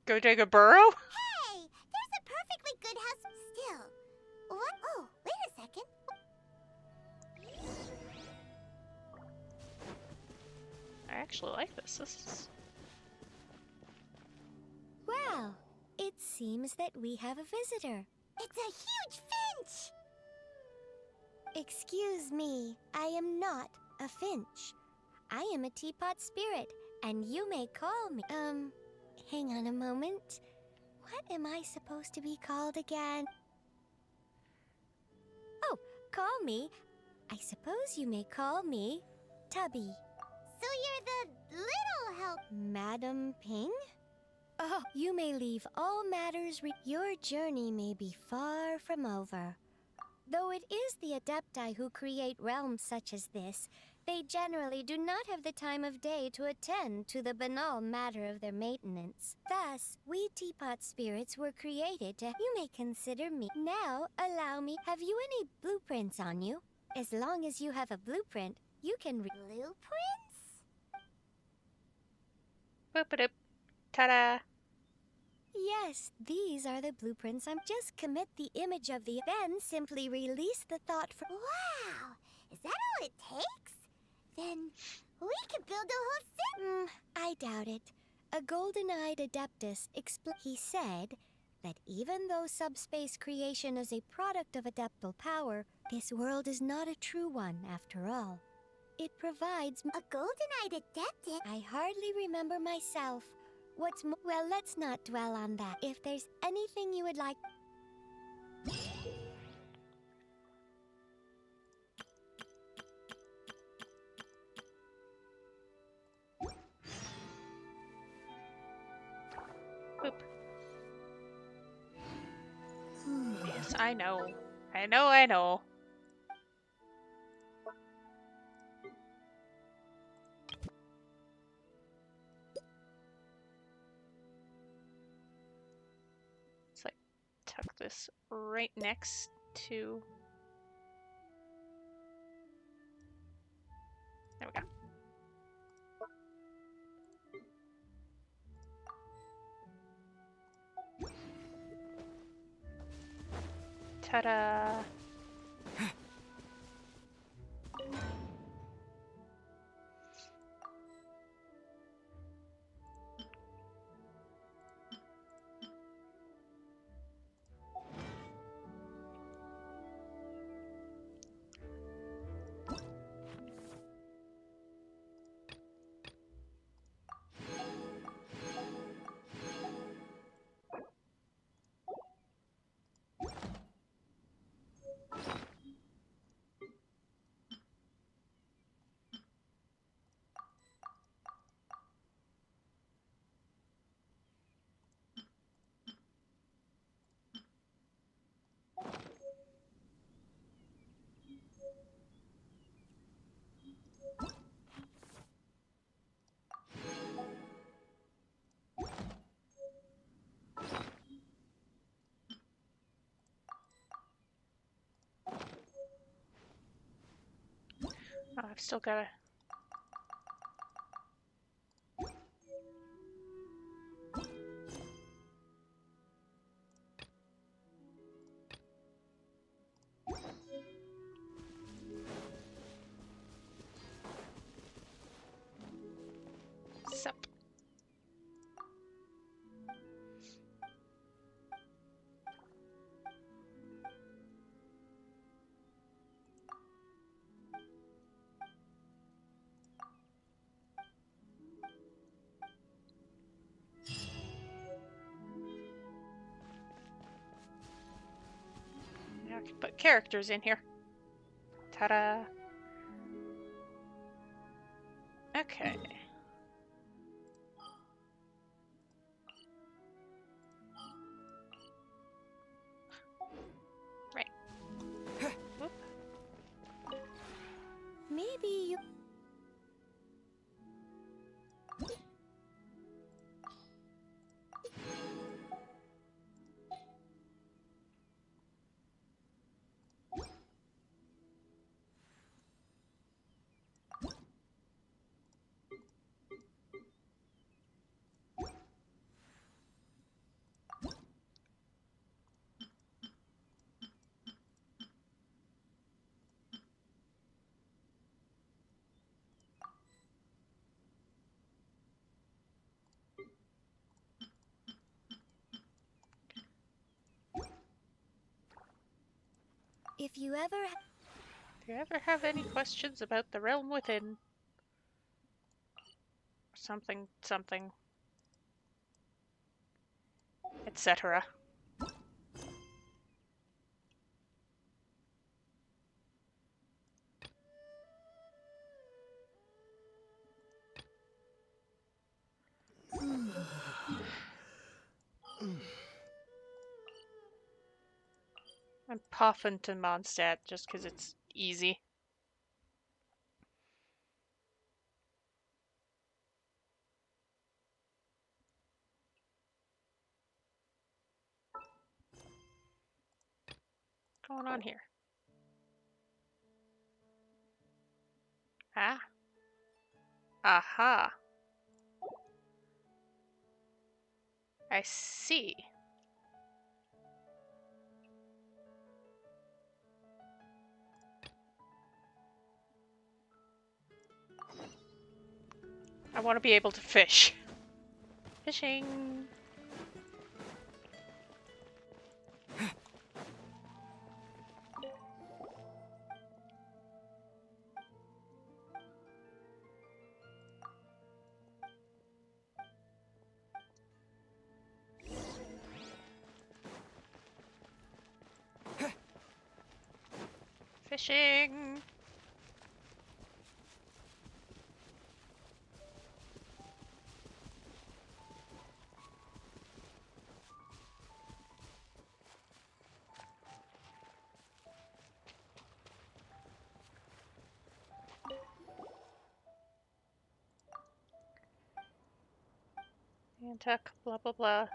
Go dig a burrow? Hey! There's a perfectly good house still. What? Oh, wait a second. I actually like this. This is... Well, it seems that we have a visitor. It's a huge finch! Excuse me, I am not a finch. I am a teapot spirit, and you may call me... hang on a moment. What am I supposed to be called again? Oh, call me. I suppose you may call me Tubby. So you're the little help... Madam Ping? Oh, you may leave all matters your journey may be far from over. Though it is the Adepti who create realms such as this, They generally do not have the time of day to attend to the banal matter of their maintenance. Thus, we teapot spirits were created to... You may consider me. Now, allow me. Have you any blueprints on you? As long as you have a blueprint, you can... Blueprints? Boop-a-doop. Ta-da! Yes, these are the blueprints. I'm just commit the image of the... Then simply release the thought from... Wow! Is that all it takes? Then we could build a whole city. I doubt it. A golden-eyed adeptus he said that even though subspace creation is a product of adeptal power, this world is not a true one after all. It provides... A golden-eyed adeptus? I hardly remember myself. What's more... Well, let's not dwell on that. If there's anything you would like... Boop. Yes, I know. I know, I know. Let's like tuck this right next to... There we go. Ta-da! Oh, I've still got sup. Now I can put characters in here. Ta-da! Okay. Right. Whoop. Maybe you... If you ever... Do you ever have any questions about the realm within? Something, something, etc. I'm popping to Mondstadt just because it's easy. going on here? Ah. Aha. I see. I want to be able to fish. Fishing. Fishing. Antuck, blah blah blah.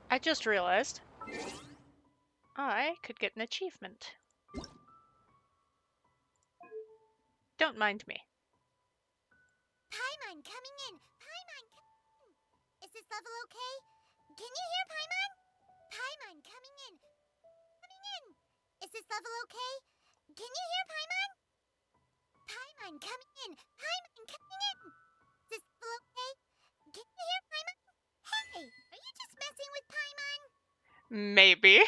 I just realized I could get an achievement. Don't mind me. Paimon coming in! Paimon coming in! Is this level okay? Can you hear Paimon? Paimon coming in! Coming in! Is this level okay? Can you hear Paimon? Paimon coming in! Paimon coming in! Is this level okay? Can you hear Paimon? Hey! Are you just messing with Paimon? Maybe.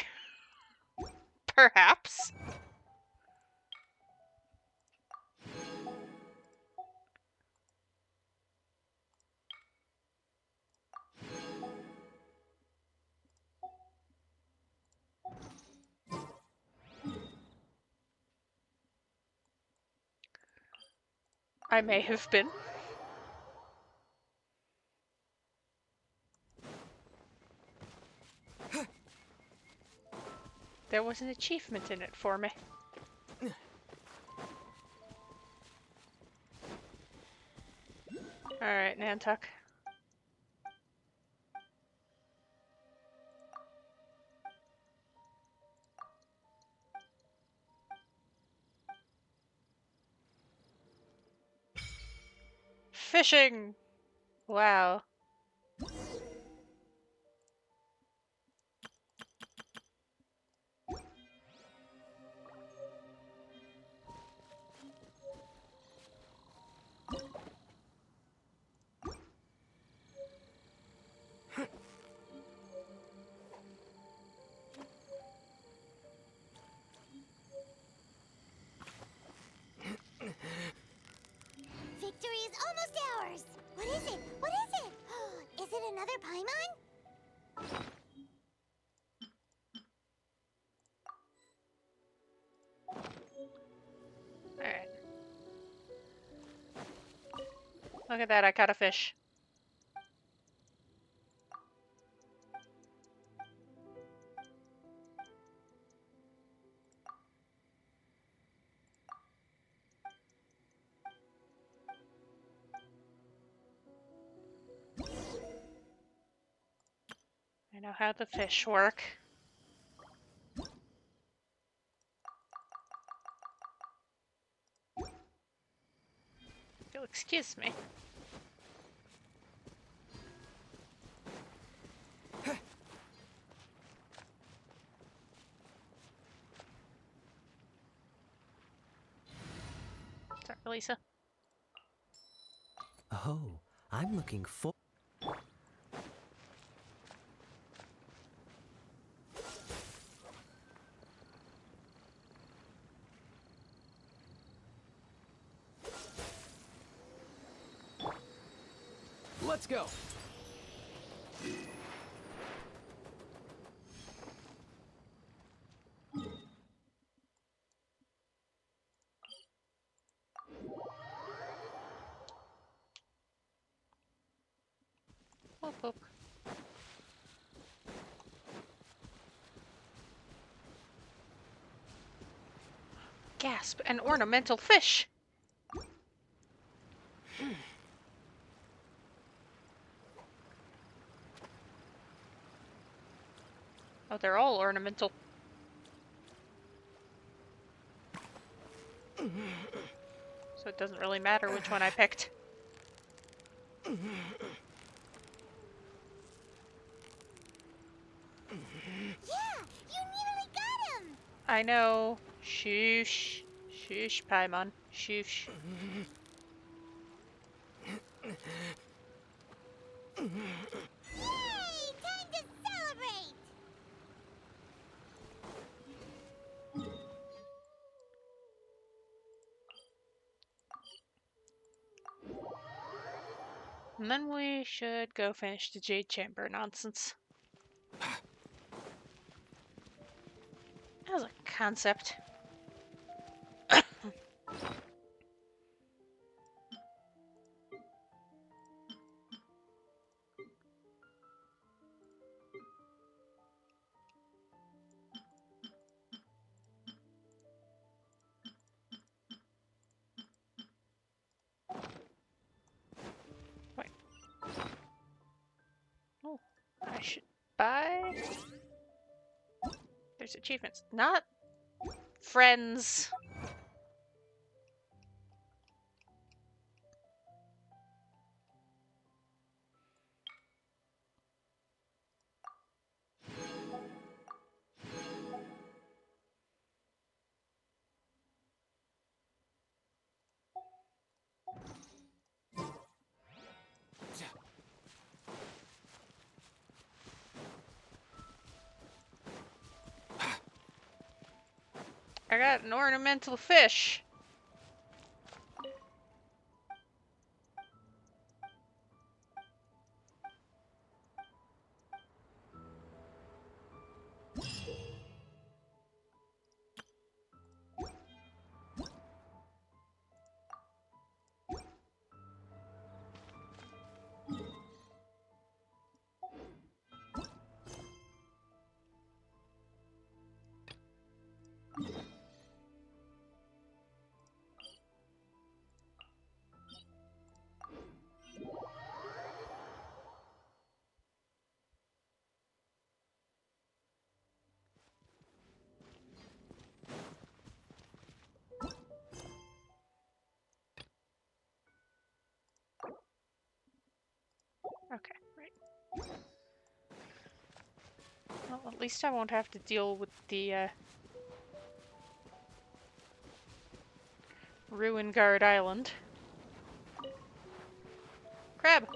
Perhaps. I may have been. There was an achievement in it for me. Alright, Nantuck. Fishing! Wow. Victory is almost ours! What is it? What is it? Is it another Paimon? Alright. Look at that, I caught a fish. I know how the fish work. You'll excuse me. Sorry, Lisa. Oh, I'm looking for... Let's go. Whoop, whoop. Gasp! An ornamental fish! Oh, they're all ornamental. So it doesn't really matter which one I picked. Yeah, you nearly got him! I know. Shoosh. Shoosh, Paimon. Shoosh. Yay! Time to celebrate! And then we should go finish the Jade Chamber nonsense. As a concept. Wait. Oh, I should buy. There's achievements. Not friends. I got an ornamental fish. Okay, right. Well, at least I won't have to deal with the Ruin Guard Island. Crab!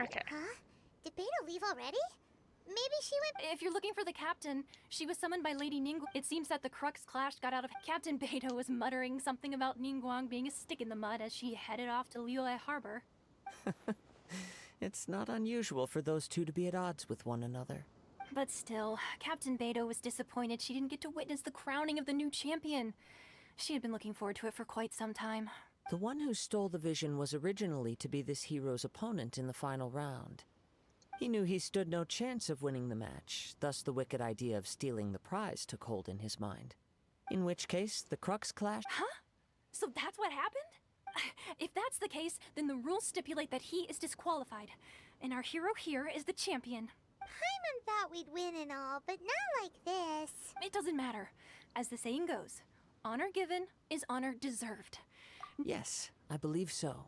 Okay. Huh? Did Beta leave already? Maybe she went. If you're looking for the captain, she was summoned by Lady Ningguang. It seems that the Crux clash got out of. Captain Beto was muttering something about Ningguang being a stick in the mud as she headed off to Liyue Harbor. It's not unusual for those two to be at odds with one another. But still, Captain Beto was disappointed she didn't get to witness the crowning of the new champion. She had been looking forward to it for quite some time. The one who stole the vision was originally to be this hero's opponent in the final round. He knew he stood no chance of winning the match, thus the wicked idea of stealing the prize took hold in his mind. In which case, the Crux clash— Huh? So that's what happened? If that's the case, then the rules stipulate that he is disqualified, and our hero here is the champion. Paimon thought we'd win and all, but not like this. It doesn't matter. As the saying goes, honor given is honor deserved. Yes, I believe so.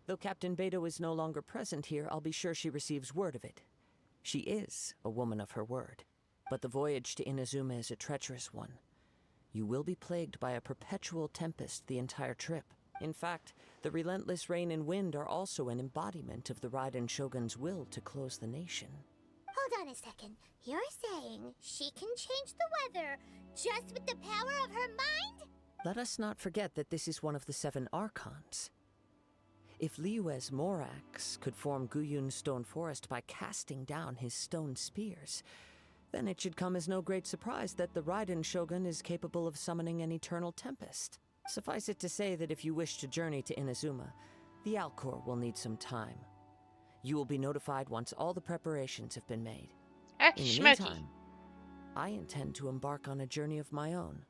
Though Captain Beto is no longer present here, I'll be sure she receives word of it. She is a woman of her word. But the voyage to Inazuma is a treacherous one. You will be plagued by a perpetual tempest the entire trip. In fact, the relentless rain and wind are also an embodiment of the Raiden Shogun's will to close the nation. Hold on a second. You're saying she can change the weather just with the power of her mind? Let us not forget that this is one of the 7 Archons. If Liyue's Morax could form Guyun's stone forest by casting down his stone spears, then it should come as no great surprise that the Raiden Shogun is capable of summoning an eternal tempest. Suffice it to say that if you wish to journey to Inazuma, the Alcor will need some time. You will be notified once all the preparations have been made. In the meantime, I intend to embark on a journey of my own.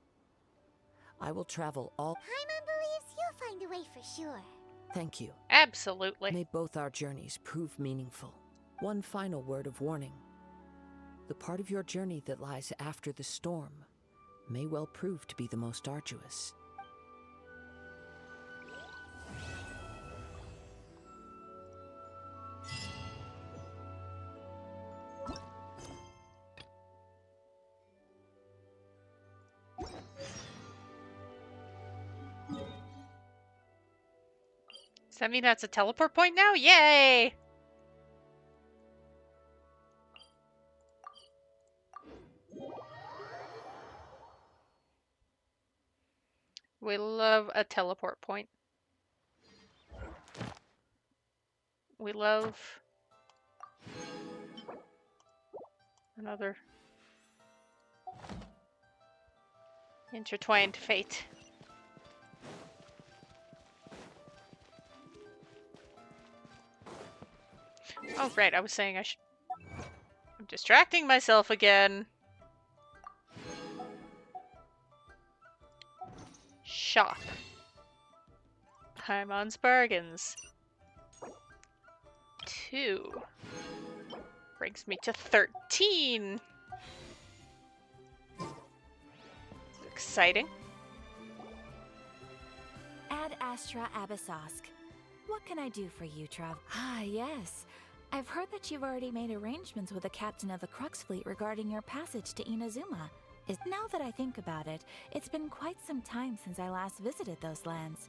I will travel all... Paimon believes you'll find a way for sure. Thank you. Absolutely. May both our journeys prove meaningful. One final word of warning. The part of your journey that lies after the storm may well prove to be the most arduous. Does that mean that's a teleport point now? Yay! We love a teleport point. We love another intertwined fate. Oh, right, I was saying I should... I'm distracting myself again. Shop. Paimon's Bargains. 2. Brings me to 13. Exciting. Ad Astra Abyssosk. What can I do for you, Trav? Ah, yes. I've heard that you've already made arrangements with the captain of the Crux Fleet regarding your passage to Inazuma. Now that I think about it, it's been quite some time since I last visited those lands.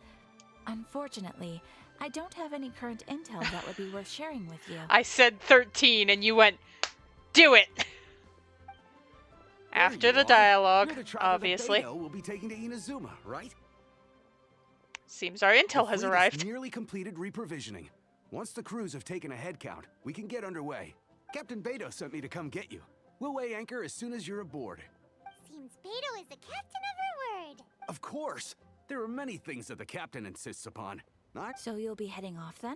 Unfortunately, I don't have any current intel that would be worth sharing with you. I said 13 and you went, do it! After the dialogue, obviously. We'll be taking to Inazuma, right? Seems our intel has arrived. Nearly completed reprovisioning. Once the crews have taken a head count, we can get underway. Captain Beto sent me to come get you. We'll weigh anchor as soon as you're aboard. Seems Beto is the captain of her word. Of course. There are many things that the captain insists upon. So you'll be heading off then?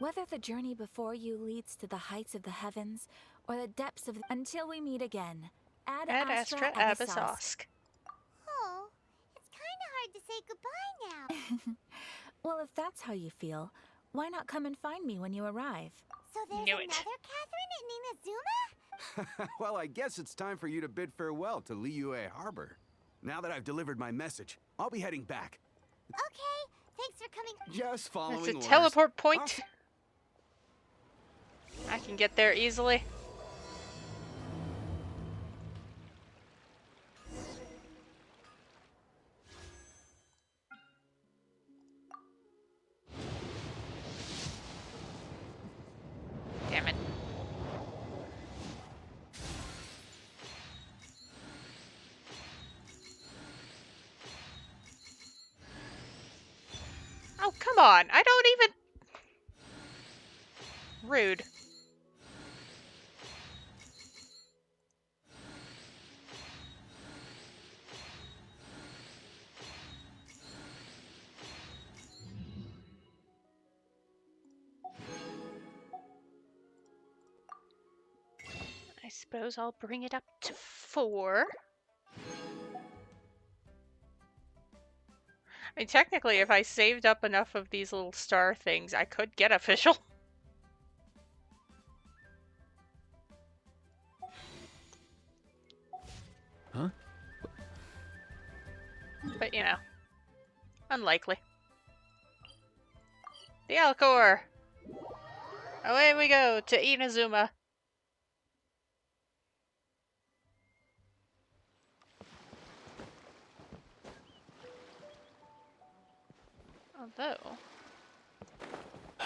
Whether the journey before you leads to the heights of the heavens or the depths of... Until we meet again. Ad Astra Abyssosk. Oh, it's kind of hard to say goodbye now. Well, if that's how you feel, why not come and find me when you arrive? So there's another Catherine in Inazuma? Well, I guess it's time for you to bid farewell to Liyue Harbor. Now that I've delivered my message, I'll be heading back. Okay, thanks for coming. Just following It's a orders. teleport point. I can get there easily. Damn it. Oh, come on. I don't even... Rude. I suppose I'll bring it up to 4. I mean, technically, if I saved up enough of these little star things, I could get official. Huh? But, you know, unlikely. The Alcor! Away we go to Inazuma. Although... I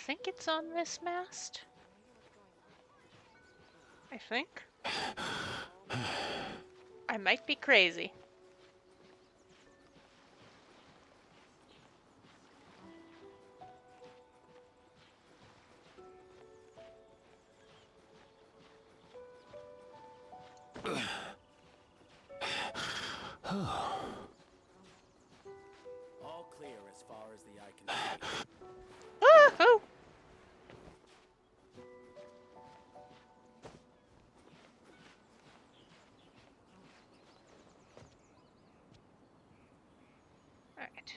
think it's on this mast. I think. I might be crazy. All clear as far as the eye can see. Woohoo! Alright.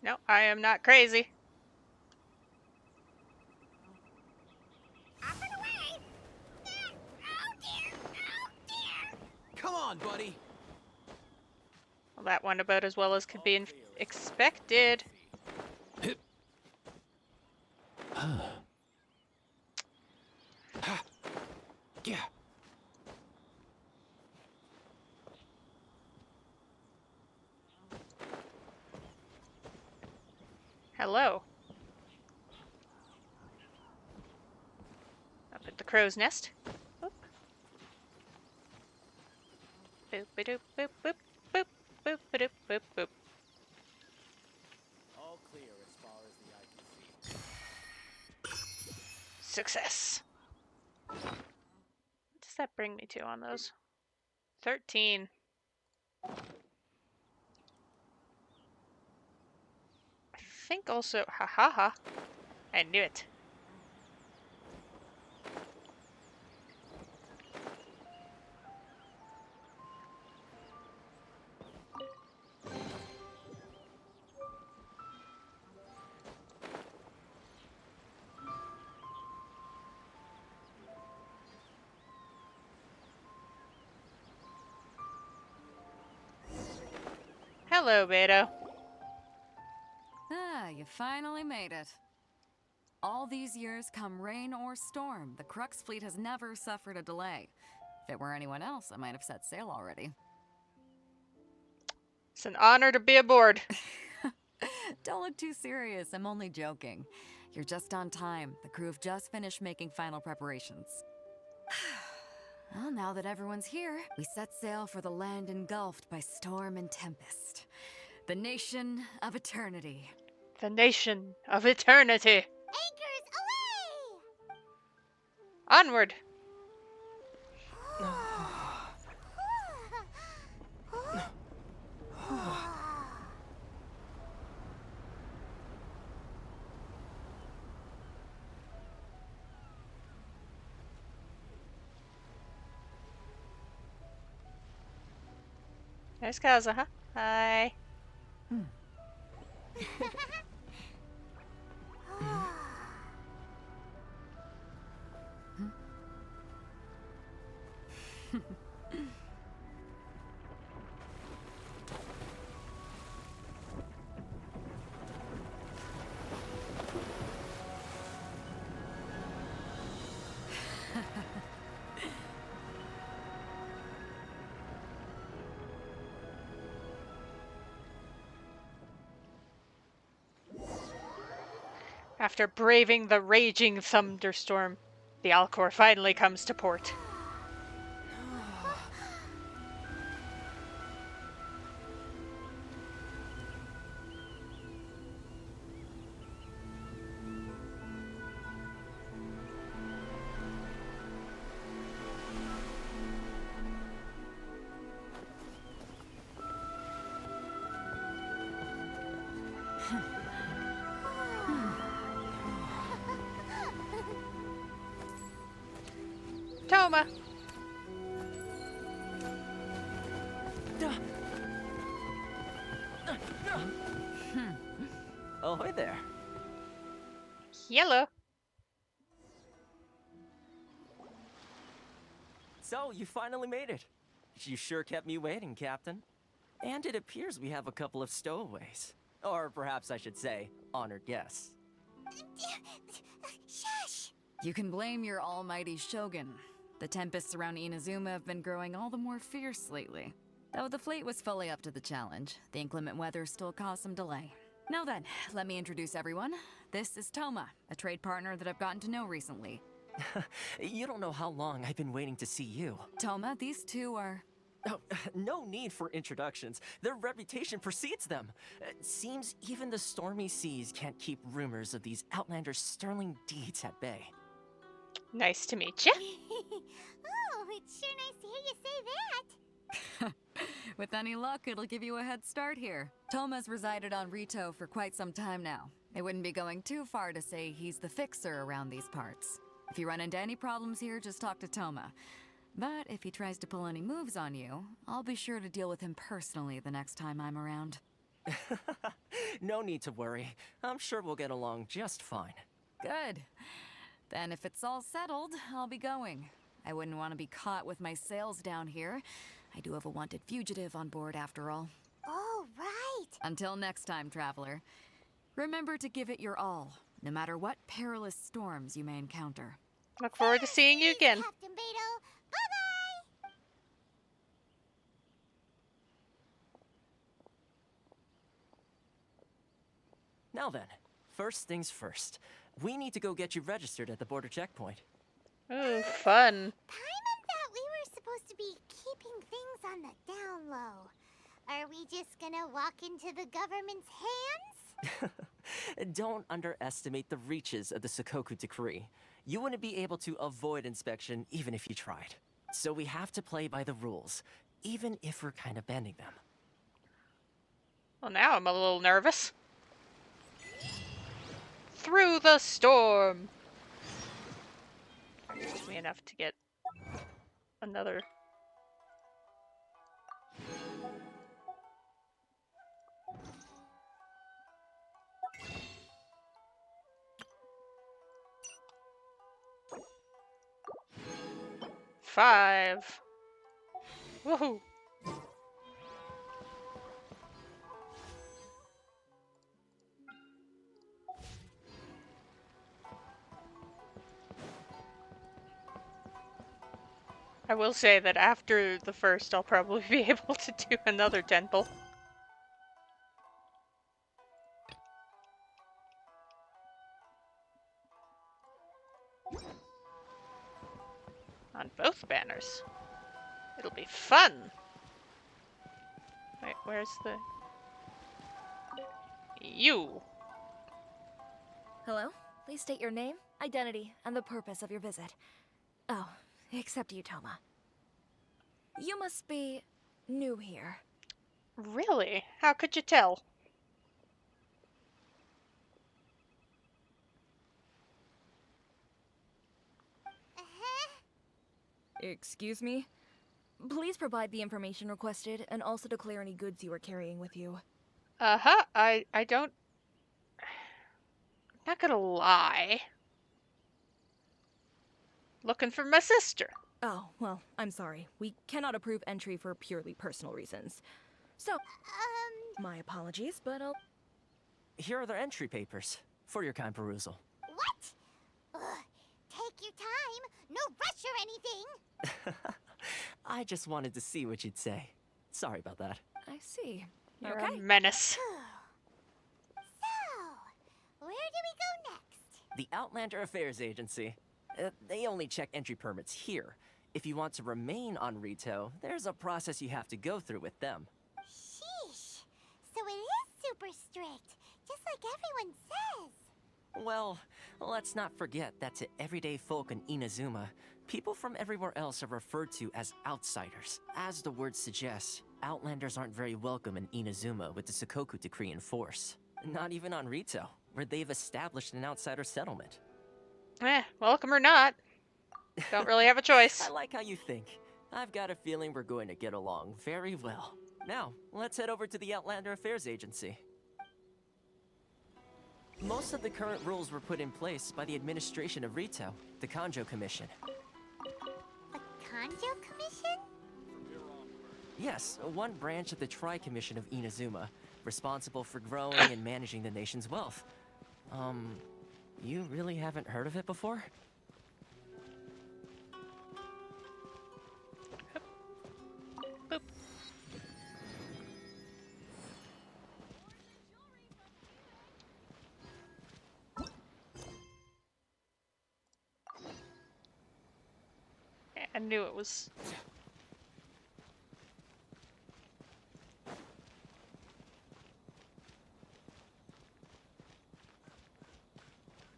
No, I am not crazy. Come on, buddy. Well, that went about as well as could be expected. Yeah. Hello. Up at the crow's nest. Boop. Boop boop boop boop boop boop boop boop boop. All clear as far as the eye can see. Success. What does that bring me to on those? 13. I think also, ha ha ha. I knew it. Hello, Beto. Ah, you finally made it. All these years, come rain or storm, the Crux fleet has never suffered a delay. If it were anyone else, I might have set sail already. It's an honor to be aboard. Don't look too serious, I'm only joking. You're just on time. The crew have just finished making final preparations. Well, now that everyone's here, we set sail for the land engulfed by storm and tempest. The nation of eternity. The nation of eternity. Anchors away! Onward. There's Kaza, huh? Hi. After braving the raging thunderstorm, the Alcor finally comes to port. Toma! Ahoy there. Yellow. So, you finally made it. You sure kept me waiting, Captain. And it appears we have a couple of stowaways. Or perhaps I should say, honored guests. Shush! You can blame your almighty Shogun. The tempests around Inazuma have been growing all the more fierce lately. Though the fleet was fully up to the challenge, the inclement weather still caused some delay. Now then, let me introduce everyone. This is Toma, a trade partner that I've gotten to know recently. You don't know how long I've been waiting to see you. Toma, these two are... Oh, no need for introductions. Their reputation precedes them. Seems even the stormy seas can't keep rumors of these Outlanders' sterling deeds at bay. Nice to meet you. Oh, it's sure nice to hear you say that. With any luck, it'll give you a head start here. Toma's resided on Rito for quite some time now. It wouldn't be going too far to say he's the fixer around these parts. If you run into any problems here, just talk to Toma. But if he tries to pull any moves on you, I'll be sure to deal with him personally the next time I'm around. No need to worry. I'm sure we'll get along just fine. Good. Then if it's all settled, I'll be going. I wouldn't want to be caught with my sails down here. I do have a wanted fugitive on board after all. Oh, right. Until next time, traveler. Remember to give it your all, no matter what perilous storms you may encounter. Look forward to seeing you again. Captain Beto. Bye-bye. Now then, first things first. We need to go get you registered at the border checkpoint. Ooh, fun. Paimon thought we were supposed to be keeping things on the down low. Are we just gonna walk into the government's hands? Don't underestimate the reaches of the Sakoku Decree. You wouldn't be able to avoid inspection even if you tried. So we have to play by the rules, even if we're kind of bending them. Well, now I'm a little nervous. Through the storm. Gives me enough to get another. Five. Woohoo. I will say that after the first, I'll probably be able to do another temple. On both banners. It'll be fun! Wait, where's the... You! Hello? Please state your name, identity, and the purpose of your visit. Oh, except you, Toma. You must be new here. Really? How could you tell? Excuse me? Please provide the information requested and also declare any goods you are carrying with you. Uh-huh, I don't... I'm not gonna lie. Looking for my sister. Oh, well, I'm sorry. We cannot approve entry for purely personal reasons. So, my apologies, but I'll... Here are their entry papers, for your kind perusal. What? Ugh, take your time. No rush or anything. I just wanted to see what you'd say. Sorry about that. I see. You're Okay. a menace. So, where do we go next? The Outlander Affairs Agency. They only check entry permits here. If you want to remain on Rito, there's a process you have to go through with them. Sheesh. So it is super strict, just like everyone says. Well, let's not forget that to everyday folk in Inazuma, people from everywhere else are referred to as outsiders. As the word suggests, Outlanders aren't very welcome in Inazuma with the Sakoku Decree in force. Not even on Rito, where they've established an outsider settlement. Welcome or not. Don't really have a choice. I like how you think. I've got a feeling we're going to get along very well. Now, let's head over to the Outlander Affairs Agency. Most of the current rules were put in place by the administration of Rito, the Kanjo Commission. The Kanjo Commission? Yes, one branch of the Tri-Commission of Inazuma, responsible for growing and managing the nation's wealth. You really haven't heard of it before? I knew it was...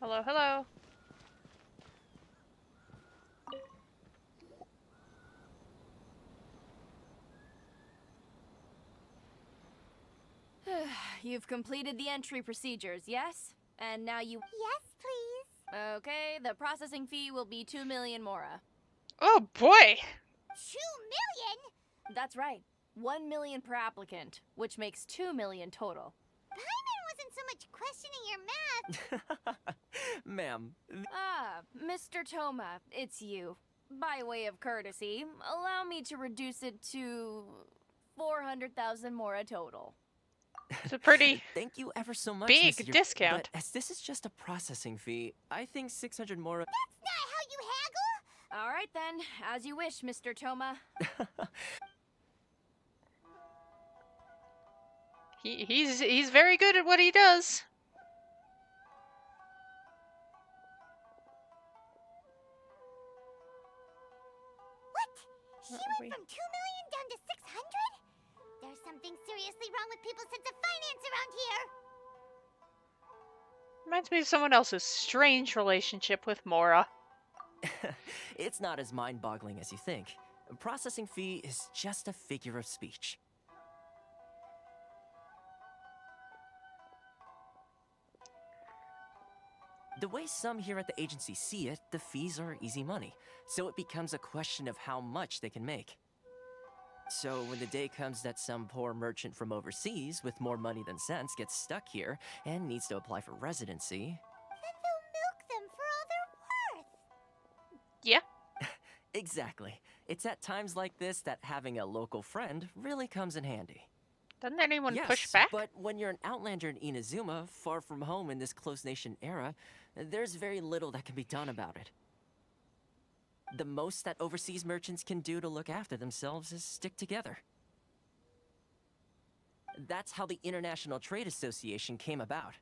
Hello, hello. You've completed the entry procedures, yes? And now you... Yes, please. Okay, the processing fee will be 2 million mora. Oh boy! 2 million? That's right. 1 million per applicant, which makes 2 million total. Paimon wasn't so much questioning your math. Ma'am. Ah, Mr. Toma, it's you. By way of courtesy, allow me to reduce it to 400,000 mora total. It's a pretty Thank you ever so much, big Mr. discount. But as this is just a processing fee, I think 600 more. That's not how you haggle. All right then, as you wish, Mr. Toma. He's very good at what he does. What? She went from 2 million down to 600? There's something seriously wrong with people's sense of finance around here. Reminds me of someone else's strange relationship with Mora. It's not as mind-boggling as you think. A processing fee is just a figure of speech. The way some here at the agency see it, the fees are easy money, so it becomes a question of how much they can make. So when the day comes that some poor merchant from overseas with more money than sense gets stuck here and needs to apply for residency... Then they'll milk them for all they're worth. Yeah. Exactly. It's at times like this that having a local friend really comes in handy. Doesn't anyone Yes, push back? But when you're an outlander in Inazuma, far from home in this close nation era, there's very little that can be done about it. The most that overseas merchants can do to look after themselves is stick together. That's how the International Trade Association came about.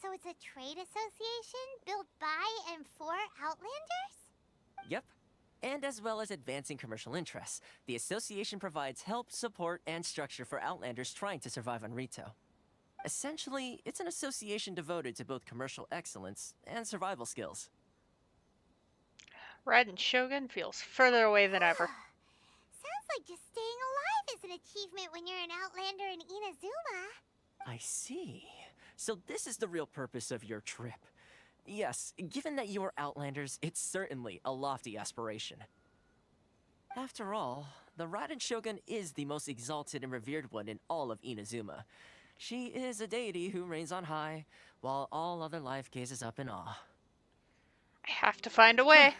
So it's a trade association built by and for Outlanders? Yep. And as well as advancing commercial interests, the association provides help, support, and structure for Outlanders trying to survive on Rito. Essentially, it's an association devoted to both commercial excellence and survival skills. Raiden Shogun feels further away than ever. Sounds like just staying alive is an achievement when you're an Outlander in Inazuma. I see. So this is the real purpose of your trip. Yes, given that you are Outlanders, it's certainly a lofty aspiration. After all, the Raiden Shogun is the most exalted and revered one in all of Inazuma. She is a deity who reigns on high, while all other life gazes up in awe. I have to find a way.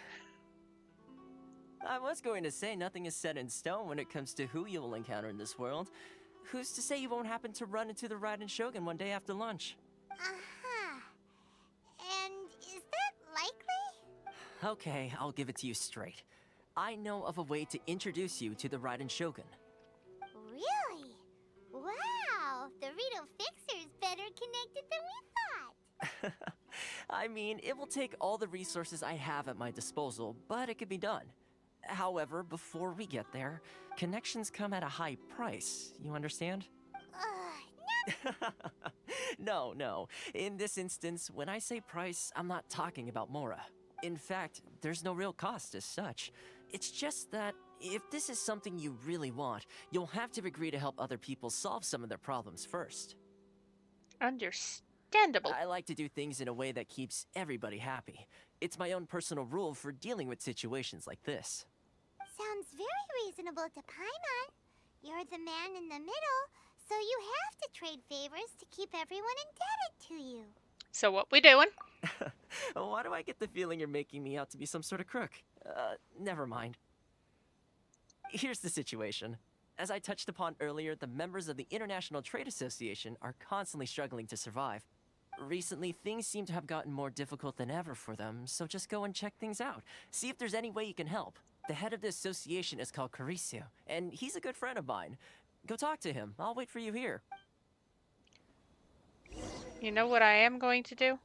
I was going to say nothing is set in stone when it comes to who you will encounter in this world. Who's to say you won't happen to run into the Raiden Shogun one day after lunch? Uh-huh. And is that likely? Okay, I'll give it to you straight. I know of a way to introduce you to the Raiden Shogun. Really? Wow! The Rito Fixer's better connected than we thought. I mean, it will take all the resources I have at my disposal, but it could be done. However, before we get there, connections come at a high price, you understand? No. In this instance, when I say price, I'm not talking about Mora. In fact, there's no real cost as such. It's just that if this is something you really want, you'll have to agree to help other people solve some of their problems first. Understandable. I like to do things in a way that keeps everybody happy. It's my own personal rule for dealing with situations like this. Sounds very reasonable to Paimon. You're the man in the middle, so you have to trade favors to keep everyone indebted to you. So what we doing? Why do I get the feeling you're making me out to be some sort of crook? Never mind. Here's the situation. As I touched upon earlier, the members of the International Trade Association are constantly struggling to survive. Recently, things seem to have gotten more difficult than ever for them, so just go and check things out. See if there's any way you can help. The head of the association is called Caricio, and he's a good friend of mine. Go talk to him. I'll wait for you here. You know what I am going to do?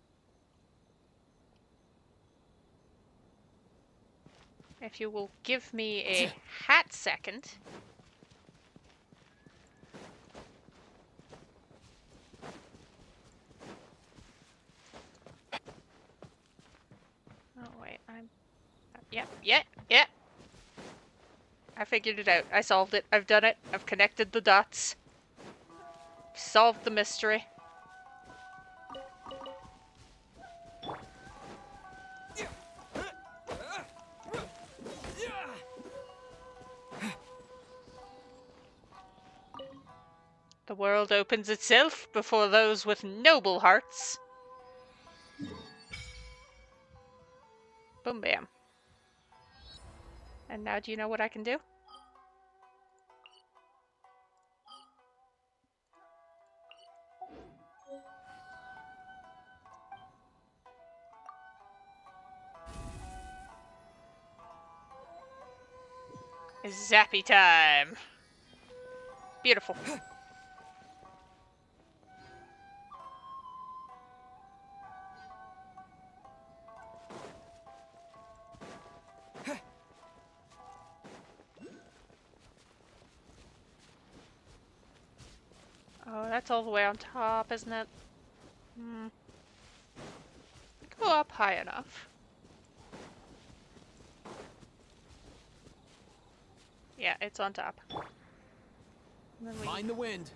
If you will give me a hat second. Oh wait, Yep. I figured it out. I solved it. I've done it. I've connected the dots. Solved the mystery. The world opens itself before those with noble hearts. Boom bam. And now do you know what I can do? It's zappy time. Beautiful. Oh, that's all the way on top, isn't it? Go up high enough. Yeah, it's on top. Mind the wind.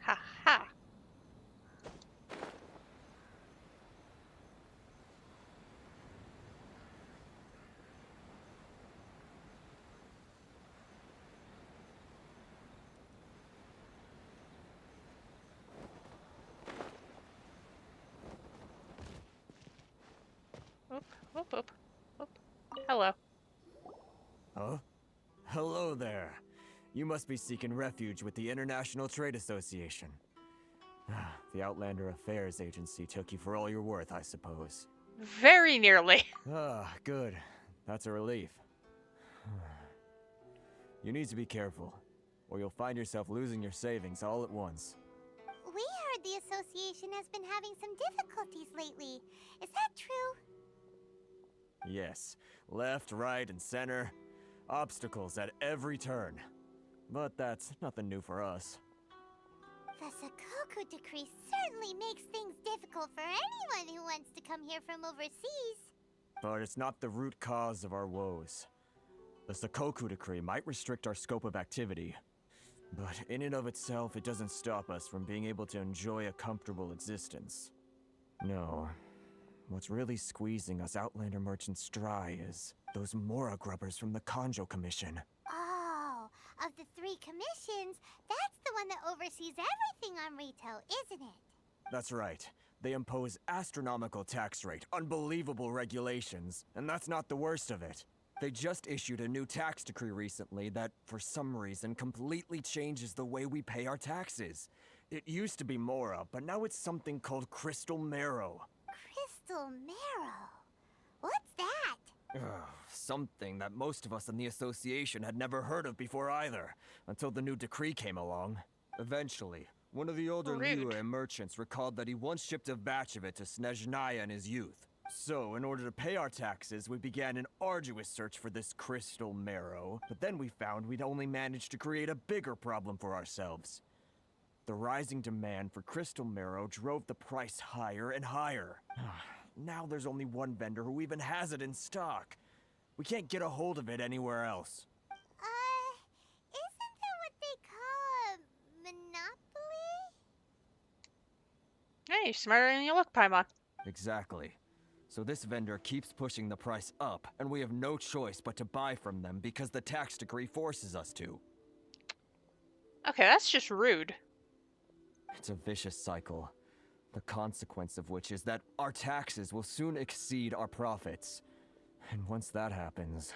Ha ha. Oop. Hello. Huh? Hello there. You must be seeking refuge with the International Trade Association. The Outlander Affairs Agency took you for all you're worth, I suppose. Very nearly. Ah, good. That's a relief. You need to be careful, or you'll find yourself losing your savings all at once. We heard the association has been having some difficulties lately. Is that true? Yes, left, right, and center. Obstacles at every turn. But that's nothing new for us. The Sakoku decree certainly makes things difficult for anyone who wants to come here from overseas. But it's not the root cause of our woes. The Sakoku decree might restrict our scope of activity, but in and of itself, it doesn't stop us from being able to enjoy a comfortable existence. No. What's really squeezing us Outlander merchants dry is those Mora grubbers from the Kanjo Commission. Oh, of the 3 commissions, that's the one that oversees everything on retail, isn't it? That's right. They impose astronomical tax rate, unbelievable regulations, and that's not the worst of it. They just issued a new tax decree recently that, for some reason, completely changes the way we pay our taxes. It used to be Mora, but now it's something called Crystal Marrow. Crystal Marrow? What's that? Something that most of us in the association had never heard of before either, until the new decree came along. Eventually, one of the older Liyue merchants recalled that he once shipped a batch of it to Snezhnaya in his youth. So, in order to pay our taxes, we began an arduous search for this Crystal Marrow, but then we found we'd only managed to create a bigger problem for ourselves. The rising demand for Crystal Marrow drove the price higher and higher. Now there's only one vendor who even has it in stock. We can't get a hold of it anywhere else. Isn't that what they call a monopoly? Hey, you're smarter than you look, Paimon. Exactly. So this vendor keeps pushing the price up, and we have no choice but to buy from them because the tax decree forces us to. Okay, that's just rude. It's a vicious cycle, the consequence of which is that our taxes will soon exceed our profits. And once that happens...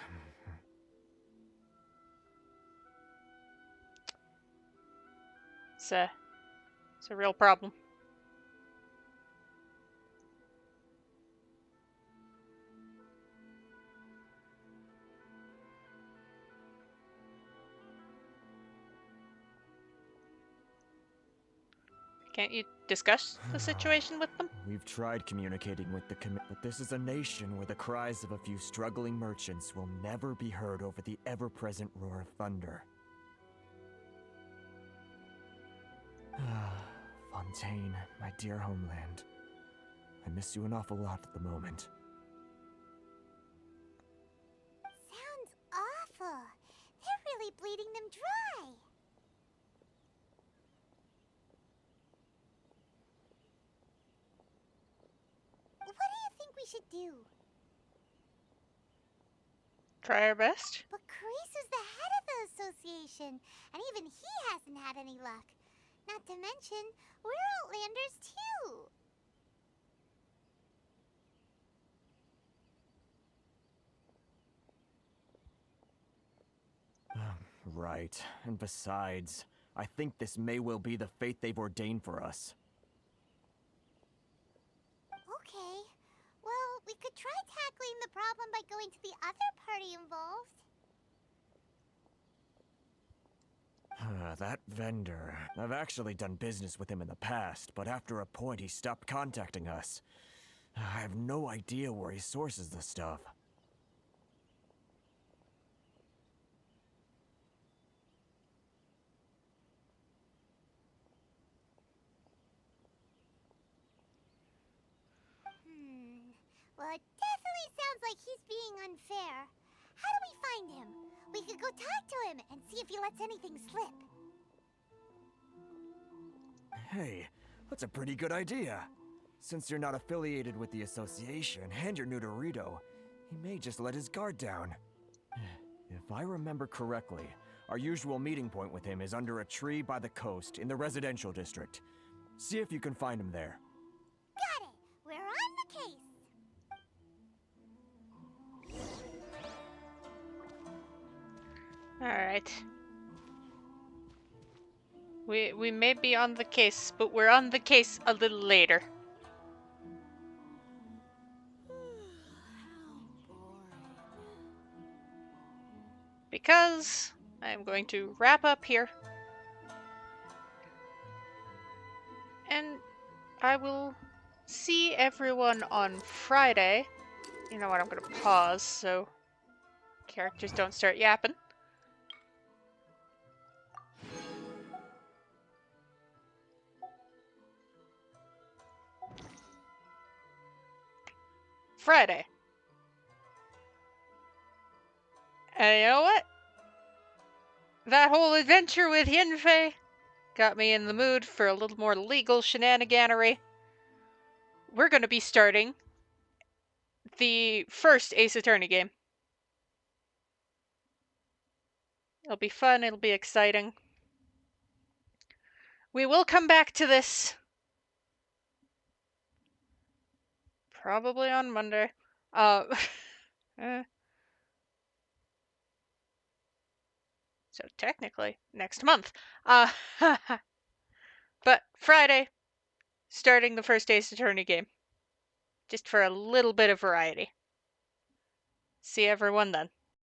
It's a real problem. Can't you discuss the situation with them? We've tried communicating with the but this is a nation where the cries of a few struggling merchants will never be heard over the ever-present roar of thunder. Fontaine, my dear homeland. I miss you an awful lot at the moment. Sounds awful. They're really bleeding them dry. What do you think we should do? Try our best. But Carice is the head of the association, and even he hasn't had any luck. Not to mention, we're Outlanders too. Right. And besides, I think this may well be the fate they've ordained for us. Okay. Well, we could try tackling the problem by going to the other party involved. That vendor. I've actually done business with him in the past, but after a point he stopped contacting us. I have no idea where he sources the stuff. Well, it definitely sounds like he's being unfair. How do we find him? We could go talk to him and see if he lets anything slip. Hey, that's a pretty good idea. Since you're not affiliated with the association and you're new to Rito, he may just let his guard down. If I remember correctly, our usual meeting point with him is under a tree by the coast in the residential district. See if you can find him there. Got it! We're on the case! Alright. We may be on the case, but we're on the case a little later. Because I'm going to wrap up here. And I will see everyone on Friday. You know what, I'm gonna pause so characters don't start yapping. Friday. And you know what? That whole adventure with Yinfei got me in the mood for a little more legal shenaniganery. We're gonna be starting the first Ace Attorney game. It'll be fun, it'll be exciting. We will come back to this. Probably on Monday. So technically, next month. But Friday, starting the first Ace Attorney game. Just for a little bit of variety. See everyone then.